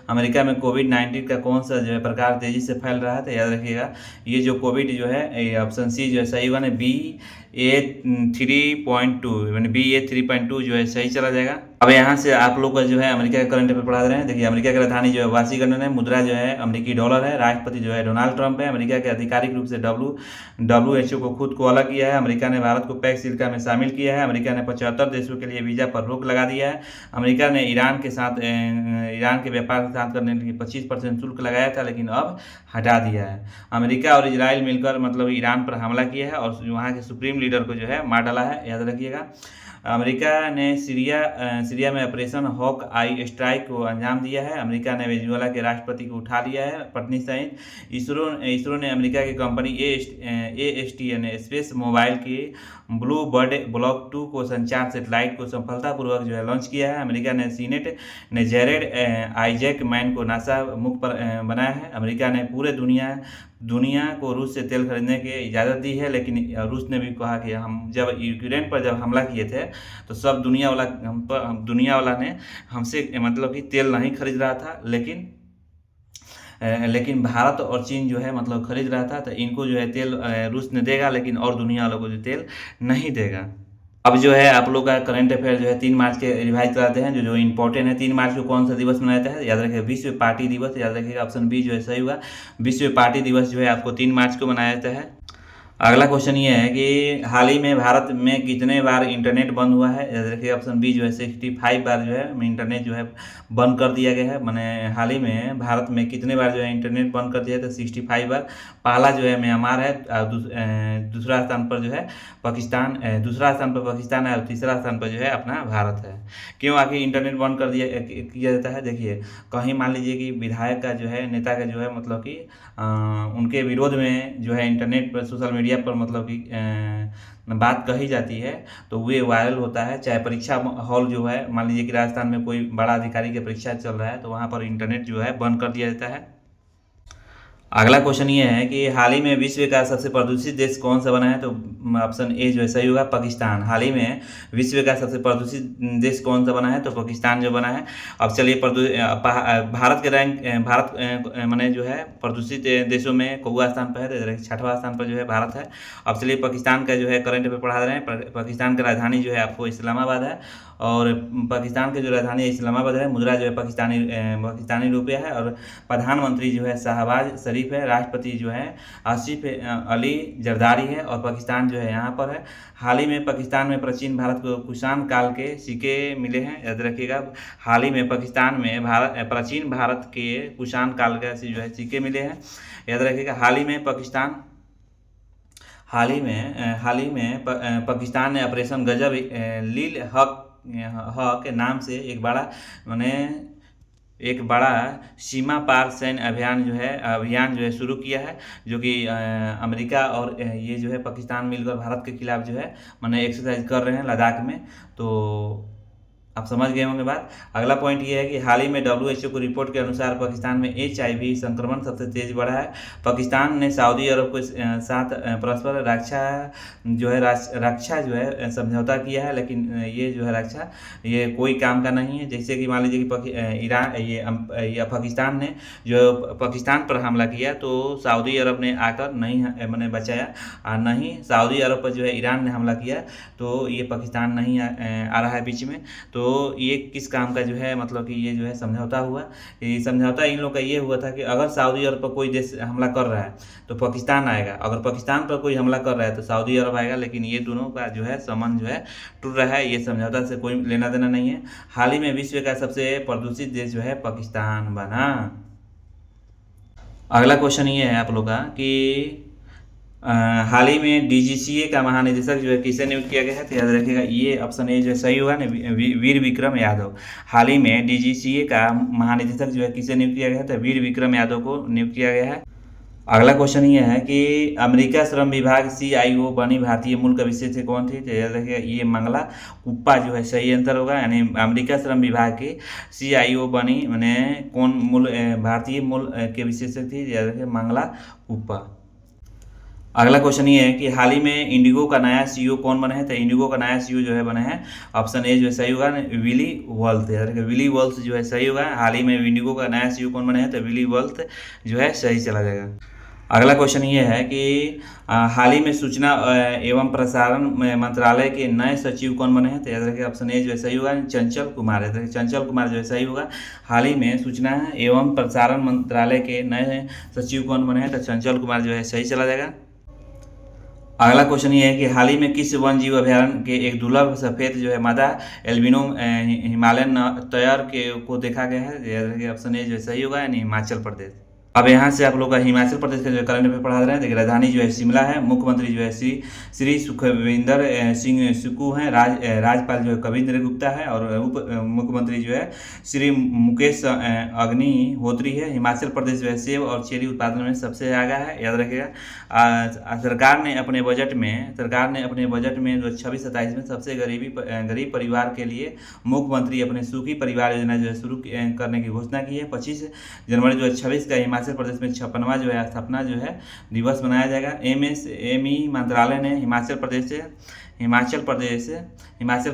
अमेरिका में कोविड-19 का कौन सा जो है प्रकार तेज़ी से फैल रहा है। तो याद रखिएगा ये जो कोविड जो है ऑप्शन सी जो है सही होगा, BA3.2 यानी BA3.2 जो है सही चला जाएगा। अब यहाँ से आप लोग का जो है अमेरिका का करंट अफेयर पढ़ा रहे हैं। देखिए, अमेरिका की राजधानी जो है वाशिंगटन है, मुद्रा जो है अमेरिकी डॉलर है, राष्ट्रपति जो है डोनाल्ड ट्रंप है, अमेरिका के आधिकारिक रूप से WHO को खुद को अलग किया है, अमेरिका ने भारत को पैक्स सिल्का में शामिल किया है, अमेरिका ने 75 देशों के लिए वीजा पर रोक लगा दिया है, अमेरिका ने ईरान के व्यापार के साथ करने के लिए 25% शुल्क लगाया था, लेकिन अब हटा दिया है। अमेरिका और इजराइल मिलकर मतलब ईरान पर हमला किया है और वहाँ के सुप्रीम लीडर को जो है मार डाला है, याद रखिएगा। अमेरिका ने सीरिया में ऑपरेशन हॉक आई स्ट्राइक को अंजाम दिया है, अमेरिका ने वेनेजुएला के राष्ट्रपति को उठा लिया है पत्नी सहित। इसरो ने अमेरिका की कंपनी ASTN स्पेस मोबाइल की ब्लू बर्ड ब्लॉक 2 को संचार सेटेलाइट को सफलतापूर्वक जो है लॉन्च किया है। अमेरिका ने सीनेट ने जेरेड आइजैक मैन को नासा मुख पर बनाया है। अमेरिका ने पूरे दुनिया को रूस से तेल खरीदने की इजाज़त दी है, लेकिन रूस ने भी कहा कि हम जब यूक्रेन पर जब हमला किए थे तो सब दुनिया वाला ने हमसे मतलब कि तेल नहीं खरीद रहा था, लेकिन भारत और चीन जो है मतलब खरीद रहा था। तो इनको जो है तेल रूस ने देगा, लेकिन और दुनिया वालों को जो तेल नहीं देगा। अब जो है आप लोग का करंट अफेयर जो है 3 मार्च के रिवाइज कराते हैं, जो इंपॉर्टेंट है। 3 मार्च को कौन सा दिवस मनाया जाता है, याद रखिएगा विश्व पार्टी दिवस, याद रखिएगा ऑप्शन बी जो है सही होगा। विश्व पार्टी दिवस जो है आपको 3 मार्च को मनाया जाता है। अगला क्वेश्चन ये है कि हाल ही में भारत में कितने बार इंटरनेट बंद हुआ है, याद रखिए ऑप्शन बी जो है 65 बार जो है इंटरनेट जो है बंद कर दिया गया है। मैंने हाल ही में भारत में कितने बार जो है इंटरनेट बंद कर दिया है, तो 65 बार। पहला जो है म्यांमार है, दूसरा स्थान पर जो है पाकिस्तान, दूसरा स्थान पर पाकिस्तान है और तीसरा स्थान पर जो है अपना भारत है। क्यों आखिर इंटरनेट बंद कर किया जाता है, देखिए कहीं मान लीजिए कि विधायक का जो है नेता का जो है मतलब कि उनके विरोध में जो है इंटरनेट पर सोशल मीडिया पर मतलब कि बात कही जाती है तो वे वायरल होता है। चाहे परीक्षा हॉल जो है, मान लीजिए कि राजस्थान में कोई बड़ा अधिकारी की परीक्षा चल रहा है तो वहाँ पर इंटरनेट जो है बंद कर दिया जाता है। अगला क्वेश्चन ये है कि हाल ही में विश्व का सबसे प्रदूषित देश कौन सा बना है, तो ऑप्शन ए जो है सही होगा पाकिस्तान। हाल ही में विश्व का सबसे प्रदूषित देश कौन सा बना है, तो पाकिस्तान जो बना है। अब चलिए भारत के रैंक माने जो है प्रदूषित देशों में कौवा स्थान पर है, 6वां स्थान पर जो है भारत है। अब चलिए पाकिस्तान का जो है करंट अफेयर पढ़ा रहे हैं। पाकिस्तान की राजधानी जो है आपको इस्लामाबाद है और पाकिस्तान की जो राजधानी इस्लामाबाद है, मुद्रा जो है पाकिस्तानी रुपया है और प्रधानमंत्री जो है शहबाज शरीफ है, राष्ट्रपति जो है आसिफ अली जरदारी है और पाकिस्तान जो है यहाँ पर है। हाल ही में पाकिस्तान में प्राचीन भारत को कुषाण काल के सिक्के मिले हैं, याद रखिएगा। हाल ही में पाकिस्तान में प्राचीन भारत के कुषाण काल के जो है सिक्के मिले हैं, याद रखिएगा। हाल ही में पाकिस्तान ने ऑपरेशन गजब लील हक के नाम से एक बड़ा सीमा पार सैन्य अभियान जो है शुरू किया है, जो कि अमेरिका और ये जो है पाकिस्तान मिलकर भारत के खिलाफ जो है मैंने एक्सरसाइज कर रहे हैं लद्दाख में। तो आप समझ गए होंगे बात। अगला पॉइंट ये है कि हाल ही में WHO को रिपोर्ट के अनुसार पाकिस्तान में HIV संक्रमण सबसे तेज बढ़ा है। पाकिस्तान ने सऊदी अरब के साथ परस्पर रक्षा जो है समझौता किया है, लेकिन ये जो है रक्षा ये कोई काम का नहीं है। जैसे कि मान लीजिए कि पाकिस्तान ने जो पाकिस्तान पर हमला किया तो सऊदी अरब ने आकर नहीं मैंने बचाया, और नहीं सऊदी अरब पर जो है ईरान ने हमला किया तो ये पाकिस्तान नहीं आ रहा है बीच में। तो ये किस काम का जो है मतलब कि ये जो है समझौता हुआ। ये समझौता इन लोग का ये हुआ था कि अगर सऊदी अरब पर कोई देश हमला कर रहा है तो पाकिस्तान आएगा, अगर पाकिस्तान पर कोई हमला कर रहा है तो सऊदी अरब आएगा, लेकिन ये दोनों का जो है संबंध जो है टूट रहा है। ये समझौता से कोई लेना देना नहीं है। हाल ही में विश्व का सबसे प्रदूषित देश जो है पाकिस्तान बना। अगला क्वेश्चन ये है आप लोग का कि हाल ही में DGCA का महानिदेशक जो है किसे नियुक्त किया गया है, तो याद रखिएगा ये ऑप्शन ए जो है सही होगा ना, वीर विक्रम यादव। हाल ही में DGCA का महानिदेशक जो है किसे नियुक्त किया गया है, तो वीर विक्रम यादव को नियुक्त किया गया है। अगला क्वेश्चन ये है कि अमेरिका श्रम विभाग CIO बनी भारतीय मूल का विशेष कौन थी, तो याद रखिएगा ये मंगला कुप्पा जो है सही आंसर होगा। यानी अमेरिका श्रम विभाग की CIO बनी मैंने कौन भारतीय मूल के विशेषज्ञ थी, याद रखिए मंगला कुप्पा। अगला क्वेश्चन ये है कि हाल ही में इंडिगो का नया CEO कौन बना है, तो इंडिगो का नया CEO जो है बना है ऑप्शन ए जो है सही होगा विली वॉल्थ, विली वॉल्थ जो है सही होगा। हाल ही में इंडिगो का नया CEO कौन बना है, तो विली वॉल्थ जो है सही चला जाएगा। अगला क्वेश्चन ये है कि हाल ही में सूचना एवं प्रसारण मंत्रालय के नए सचिव कौन बने हैं? तो याद रखिए ऑप्शन ए जो है सही होगा, चंचल कुमार है। चंचल कुमार जो है सही होगा। हाल ही में सूचना एवं प्रसारण मंत्रालय के नए सचिव कौन बने हैं? तो चंचल कुमार जो है सही चला जाएगा। अगला क्वेश्चन ये है कि हाल ही में किस वन जीव अभयारण्य के एक दुर्लभ सफेद जो है मादा एल्बिनो हिमालयन तैयार के को देखा गया है? याद रखिए ऑप्शन ए जो है सही होगा, यानी हिमाचल प्रदेश। अब यहाँ से आप लोग का हिमाचल प्रदेश का जो करंट अफेयर पढ़ा रहे हैं। देखिए राजधानी जो है शिमला है, मुख्यमंत्री जो है श्री सुखविंदर सिंह सुक्खू हैं, राज्यपाल जो है कविंद्र गुप्ता है, और उप मुख्यमंत्री जो है श्री मुकेश अग्निहोत्री है। हिमाचल प्रदेश जो है सेब और चेरी उत्पादन में सबसे आगे है, याद रखिएगा। सरकार ने अपने बजट में जो 26-27 में सबसे गरीब परिवार के लिए मुख्यमंत्री अपने सुखी परिवार योजना जो है शुरू करने की घोषणा की है। 25 जनवरी 2026 का हिमाचल प्रदेश में 56वां जो है स्थापना जो है दिवस मनाया जाएगा। एमएसएमई मंत्रालय ने हिमाचल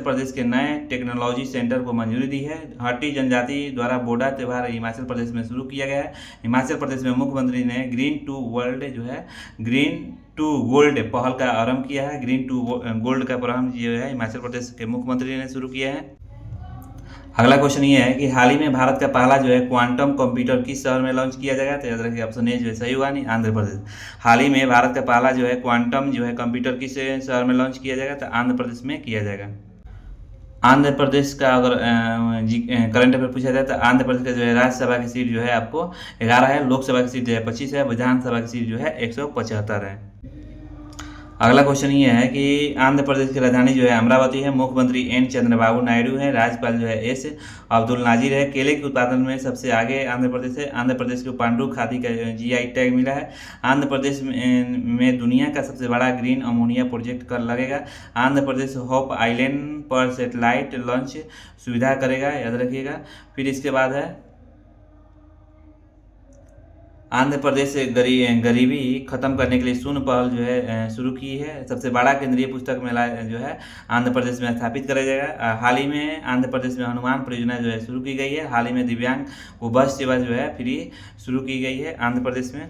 प्रदेश के नए टेक्नोलॉजी सेंटर को मंजूरी दी है। हट्टी जनजाति द्वारा बोडा त्यौहार हिमाचल प्रदेश में शुरू किया गया है। हिमाचल प्रदेश में मुख्यमंत्री ने ग्रीन टू गोल्ड पहल का आरंभ किया है। ग्रीन टू गोल्ड का प्रारंभ जो है हिमाचल प्रदेश के मुख्यमंत्री ने शुरू किया है। अगला क्वेश्चन ये है कि हाल ही में भारत का पहला जो है क्वांटम कंप्यूटर किस शहर में लॉन्च किया जाएगा? तो याद रखिए ऑप्शन ए जो है सही होगा, नहीं आंध्र प्रदेश। हाल ही में भारत का पहला जो है क्वांटम जो है कंप्यूटर किस शहर में लॉन्च किया जाएगा? तो आंध्र प्रदेश में किया जाएगा। आंध्र प्रदेश का अगर करंट अफेयर पूछा जाए तो आंध्र प्रदेश का जो है राज्यसभा की सीट जो है आपको 11 है, लोकसभा की सीट जो है 25 है, विधानसभा की सीट जो है 175 है। अगला क्वेश्चन ये है कि आंध्र प्रदेश की राजधानी जो है अमरावती है, मुख्यमंत्री एन चंद्रबाबू नायडू है, राज्यपाल जो है एस अब्दुल नाजिर है। केले के उत्पादन में सबसे आगे आंध्र प्रदेश है। आंध्र प्रदेश को पांडु खादी का जीआई टैग मिला है। आंध्र प्रदेश में दुनिया का सबसे बड़ा ग्रीन अमोनिया प्रोजेक्ट कर लगेगा। आंध्र प्रदेश होप आइलैंड पर सेटेलाइट लॉन्च सुविधा करेगा, याद रखिएगा। फिर इसके बाद है आंध्र प्रदेश गरीबी खत्म करने के लिए शून्य पहल जो है शुरू की है। सबसे बड़ा केंद्रीय पुस्तक मेला जो है आंध्र प्रदेश में स्थापित करा जाएगा। हाल ही में आंध्र प्रदेश में हनुमान परियोजना जो है शुरू की गई है। हाल ही में दिव्यांग को बस सेवा जो है फ्री शुरू की गई है आंध्र प्रदेश में।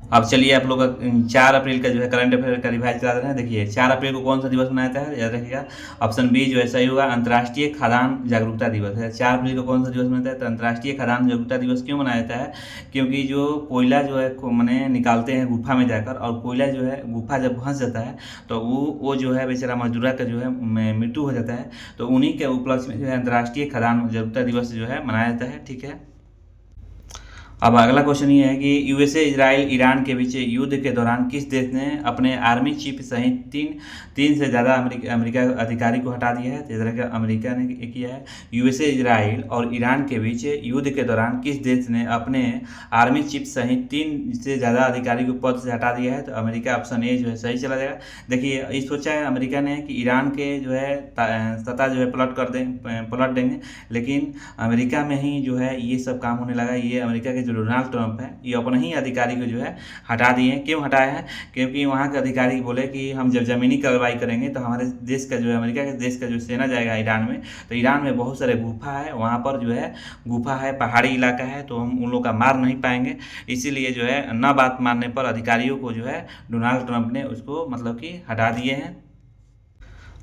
अब चलिए आप लोग 4 अप्रैल का जो है करंट अफेयर का रिवाइज करा रहे हैं। देखिए 4 अप्रैल को कौन सा दिवस मनाया जाता है? याद रखिएगा ऑप्शन बी जो है सही होगा, अंतर्राष्ट्रीय खाद्यान्न जागरूकता दिवस है। 4 अप्रैल को कौन सा दिवस मनाता है? तो अंतर्राष्ट्रीय खाद्यान्न जागरूकता दिवस क्यों मनाया जाता है? क्योंकि जो कोयला जो है मैंने निकालते हैं गुफा में जाकर, और कोयला जो है गुफा जब फंस जाता है तो वो जो है बेचारा मजदूरा का जो है मृत्यु हो जाता है। तो उन्हीं के उपलक्ष्य में जो है अंतर्राष्ट्रीय खाद्यान्न जागरूकता दिवस जो है मनाया जाता है। ठीक है। अब अगला क्वेश्चन ये है कि यूएसए, इजराइल, ईरान के बीच युद्ध के दौरान किस देश ने अपने आर्मी चीफ सहित तीन से ज़्यादा अमेरिका अधिकारी को हटा दिया है? तो इधर अमेरिका ने किया है। यूएसए, इजराइल और ईरान के बीच युद्ध के दौरान किस देश ने अपने आर्मी चीफ सहित 3 से ज़्यादा अधिकारी को पद से हटा दिया है? तो अमेरिका ऑप्शन ए जो है सही चला जाएगा। देखिए ये सोचा है अमेरिका ने कि ईरान के जो है सत्ता जो है पलट देंगे, लेकिन अमेरिका में ही जो है ये सब काम होने लगा। ये अमेरिका के जो डोनाल्ड ट्रंप है ये अपने ही अधिकारी को जो है हटा दिए हैं। क्यों हटाया है? क्योंकि वहाँ के अधिकारी बोले कि हम जब ज़मीनी कार्रवाई करेंगे तो हमारे देश का जो है अमेरिका के देश का जो सेना जाएगा ईरान में, तो ईरान में बहुत सारे गुफा है, वहाँ पर जो है गुफा है, पहाड़ी इलाका है, तो हम उन लोग का मार नहीं पाएंगे। इसीलिए जो है न बात मानने पर अधिकारियों को जो है डोनाल्ड ट्रंप ने उसको मतलब कि हटा दिए हैं।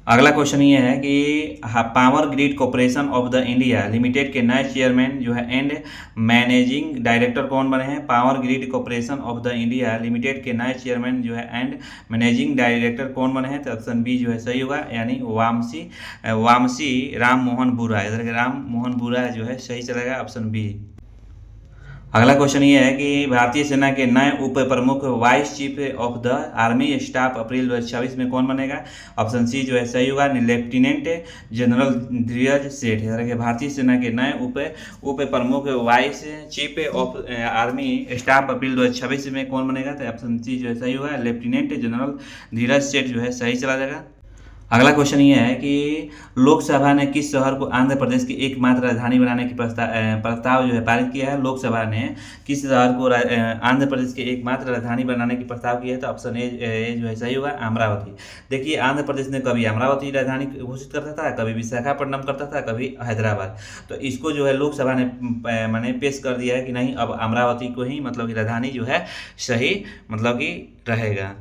अगला क्वेश्चन ये है कि power grid corporation of the India limited के नए चेयरमैन जो है एंड मैनेजिंग डायरेक्टर कौन बने हैं? Power grid corporation of the India limited के नए चेयरमैन जो है एंड मैनेजिंग डायरेक्टर कौन बने हैं? तो ऑप्शन बी जो है सही होगा, यानी वामसी राम मोहन बुरा। इधर राम मोहन बुरा जो है सही चलेगा, ऑप्शन बी। अगला क्वेश्चन ये है कि भारतीय सेना के नए उप प्रमुख vice chief of the army staff April 2026 में कौन बनेगा? ऑप्शन सी जो है सही होगा, लेफ्टिनेंट जनरल धीरज सेठ। भारतीय सेना के नए उप प्रमुख vice chief of army staff April 2026 में कौन बनेगा? तो ऑप्शन सी जो है सही होगा, लेफ्टिनेंट जनरल धीरज सेठ जो है सही चला जाएगा। अगला क्वेश्चन ये है कि लोकसभा ने किस शहर को आंध्र प्रदेश की एकमात्र राजधानी बनाने की प्रस्ताव जो है पारित किया है। लोकसभा ने किस शहर को आंध्र प्रदेश की एकमात्र राजधानी बनाने की प्रस्ताव किया है, तो ऑप्शन ए जो है सही होगा, अमरावती। देखिए आंध्र प्रदेश ने कभी अमरावती राजधानी घोषित करता था, कभी विशाखापट्टनम करता था, कभी हैदराबाद। तो इसको जो है लोकसभा ने मैंने पेश कर दिया है कि नहीं, अब अमरावती को ही मतलब कि राजधानी जो है सही मतलब कि रहेगा।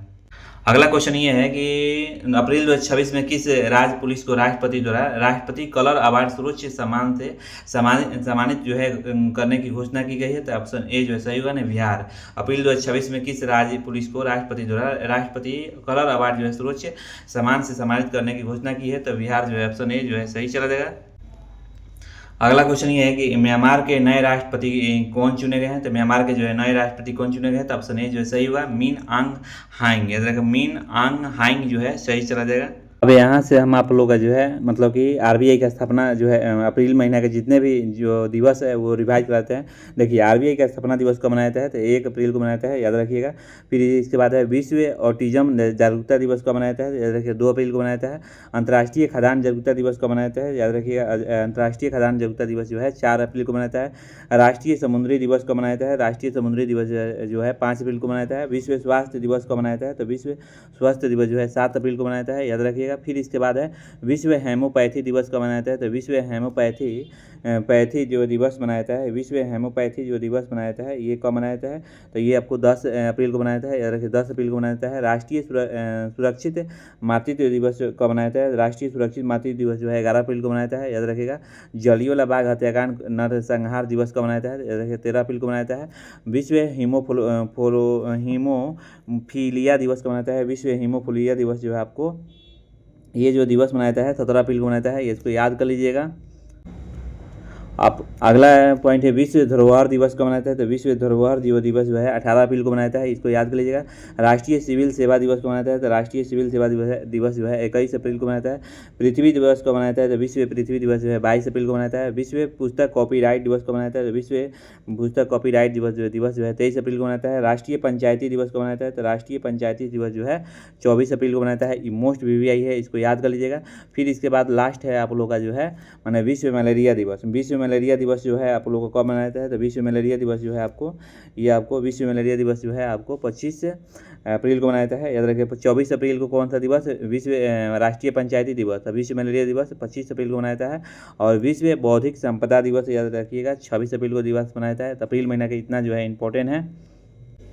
अगला क्वेश्चन ये है कि अप्रैल 2026 में किस राज्य पुलिस को राष्ट्रपति द्वारा राष्ट्रपति कलर अवार्ड सर्वोच्च सम्मान से सम्मानित जो है करने की घोषणा की गई है, तो ऑप्शन ए जो है सही होगा ना, बिहार। अप्रैल 2026 में किस राज्य पुलिस को राष्ट्रपति द्वारा राष्ट्रपति कलर अवार्ड जो है सर्वोच्च सम्मान से सम्मानित करने की घोषणा की है, तो बिहार जो है ऑप्शन ए जो है सही चला जाएगा। अगला क्वेश्चन ये है कि म्यांमार के नए राष्ट्रपति कौन चुने गए हैं, तो म्यांमार के जो है नए राष्ट्रपति कौन चुने गए हैं, तो ऑप्शन ए जो है सही होगा, मिन आंग हाइंग। याद रखिए मिन आंग हाइंग जो है सही चला जाएगा। अब यहाँ से हम आप लोग का जो है मतलब कि आरबीआई की स्थापना जो है अप्रैल महीना के जितने भी जो दिवस है वो रिवाइज कराते हैं। देखिए आरबीआई का स्थापना दिवस कब मनाया जाता है, तो 1 अप्रैल को मनाया जाता है, याद रखिएगा। फिर इसके बाद है विश्व ऑटिज्म जागरूकता दिवस कब मनाया जाता है, याद रखिए 2 अप्रैल को मनाया जाता है। अंतर्राष्ट्रीय खाद्यान्न जागरूकता दिवस कब मनाया जाता है, याद रखिएगा अंतर्राष्ट्रीय खाद्यान्न जागरूकता दिवस जो है 4 अप्रैल को मनाया जाता है। राष्ट्रीय समुद्री दिवस कब मनाया जाता है, राष्ट्रीय समुद्री दिवस जो है 5 अप्रैल को मनाया जाता है। विश्व स्वास्थ्य दिवस कब मनाया जाता है, तो विश्व स्वास्थ्य दिवस जो है 7 अप्रैल को मनाया जाता है, याद रखिएगा। फिर इसके बाद है विश्व हेमोपैथी दिवस कब मनाया जाता है, तो विश्व पैथी जो दिवस मनाया जाता है, विश्व हेमोपैथी जो दिवस मनाया जाता है ये कब मनाया जाता है, तो ये आपको 10 अप्रैल को मनाया जाता है, याद रखिए 10 अप्रैल को मनाया जाता है। राष्ट्रीय सुरक्षित मातृत्व दिवस कब मनाया जाता है, राष्ट्रीय सुरक्षित मातृत्व दिवस जो है 11 अप्रैल को मनाया जाता है, याद रखिएगा। जलियांवाला बाग हत्याकांड नरसंहार दिवस कब मनाया जाता है, याद रखिए 13 अप्रैल को मनाया जाता है। विश्व हीमोफीलिया दिवस कब मनाया जाता है, विश्व हीमोफीलिया दिवस जो है आपको ये जो दिवस मनाया जाता है 17 अप्रैल को मनाया जाता है, इसको याद कर लीजिएगा। आप अगला पॉइंट है विश्व धरोहर दिवस कब मनाया जाता है, तो विश्व धरोहर दिवस जो है 18 अप्रैल को मनाया जाता है, इसको याद कर लीजिएगा। राष्ट्रीय सिविल सेवा दिवस को मनाया जाता है, तो राष्ट्रीय सिविल सेवा दिवस जो है 21 अप्रैल को मनाया जाता है। पृथ्वी दिवस को मनाया जाता है, तो विश्व पृथ्वी दिवस जो है 22 अप्रैल को मनाया जाता है। विश्व पुस्तक कॉपीराइट दिवस को मनाया जाता है, तो विश्व पुस्तक कॉपीराइट दिवस जो है 23 अप्रैल को मनाता है। राष्ट्रीय पंचायती दिवस को मनाता है, तो राष्ट्रीय पंचायती दिवस जो है 24 अप्रैल को मनाता है। मोस्ट वीवीआई है, इसको याद कर लीजिएगा। फिर इसके बाद लास्ट है आप लोग का जो है माने विश्व मलेरिया दिवस। विश्व मलेरिया दिवस जो है आप लोगों को कब मनाया जाता है, तो विश्व मलेरिया दिवस जो है आपको विश्व मलेरिया दिवस जो है आपको 25 अप्रैल को मनाया जाता है, याद रखिए। 24 अप्रैल को कौन सा दिवस, विश्व राष्ट्रीय पंचायती दिवस। विश्व मलेरिया दिवस 25 अप्रैल को मनाया जाता है। और विश्व बौद्धिक संपदा दिवस याद रखिएगा 26 अप्रैल को दिवस मनाया जाता है। तो अप्रैल महीना का इतना जो है इंपॉर्टेंट है।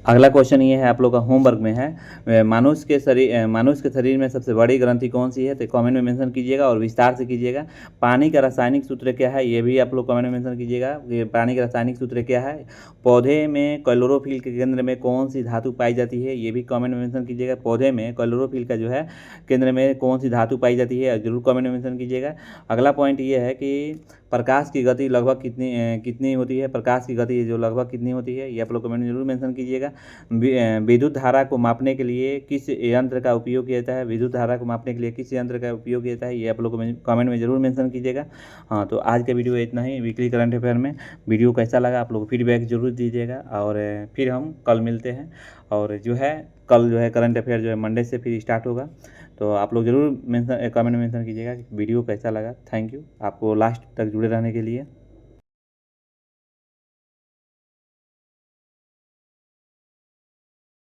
अगला क्वेश्चन ये है आप लोग का होमवर्क में है, मनुष्य के शरीर में सबसे बड़ी ग्रंथि कौन सी है, तो कमेंट में मेंशन कीजिएगा और विस्तार से कीजिएगा। पानी का रासायनिक सूत्र क्या है, ये भी आप लोग कमेंट में मेंशन कीजिएगा कि पानी का रासायनिक सूत्र क्या है। पौधे में क्लोरोफिल के केंद्र में कौन सी धातु पाई जाती है, ये भी कमेंट में मेंशन कीजिएगा। पौधे में क्लोरोफिल का जो है केंद्र में कौन सी धातु पाई जाती है, जरूर कमेंट में मेंशन कीजिएगा। अगला पॉइंट ये है कि प्रकाश की गति लगभग कितनी होती है, प्रकाश की गति जो लगभग कितनी होती है, ये आप लोग कमेंट में जरूर मेंशन कीजिएगा। विद्युत धारा को मापने के लिए किस यंत्र का उपयोग किया जाता है, विद्युत धारा को मापने के लिए किस यंत्र का उपयोग किया जाता है, ये आप लोग कमेंट में जरूर मेंशन कीजिएगा। हाँ, तो आज का वीडियो इतना ही वीकली करंट अफेयर में। वीडियो कैसा लगा आप लोग फीडबैक जरूर दीजिएगा और फिर हम कल मिलते हैं। और जो है कल जो है करंट अफेयर जो है मंडे से फिर स्टार्ट होगा, तो आप लोग ज़रूर कमेंट में मेंशन कीजिएगा कि वीडियो कैसा लगा। थैंक यू आपको लास्ट तक जुड़े रहने के लिए।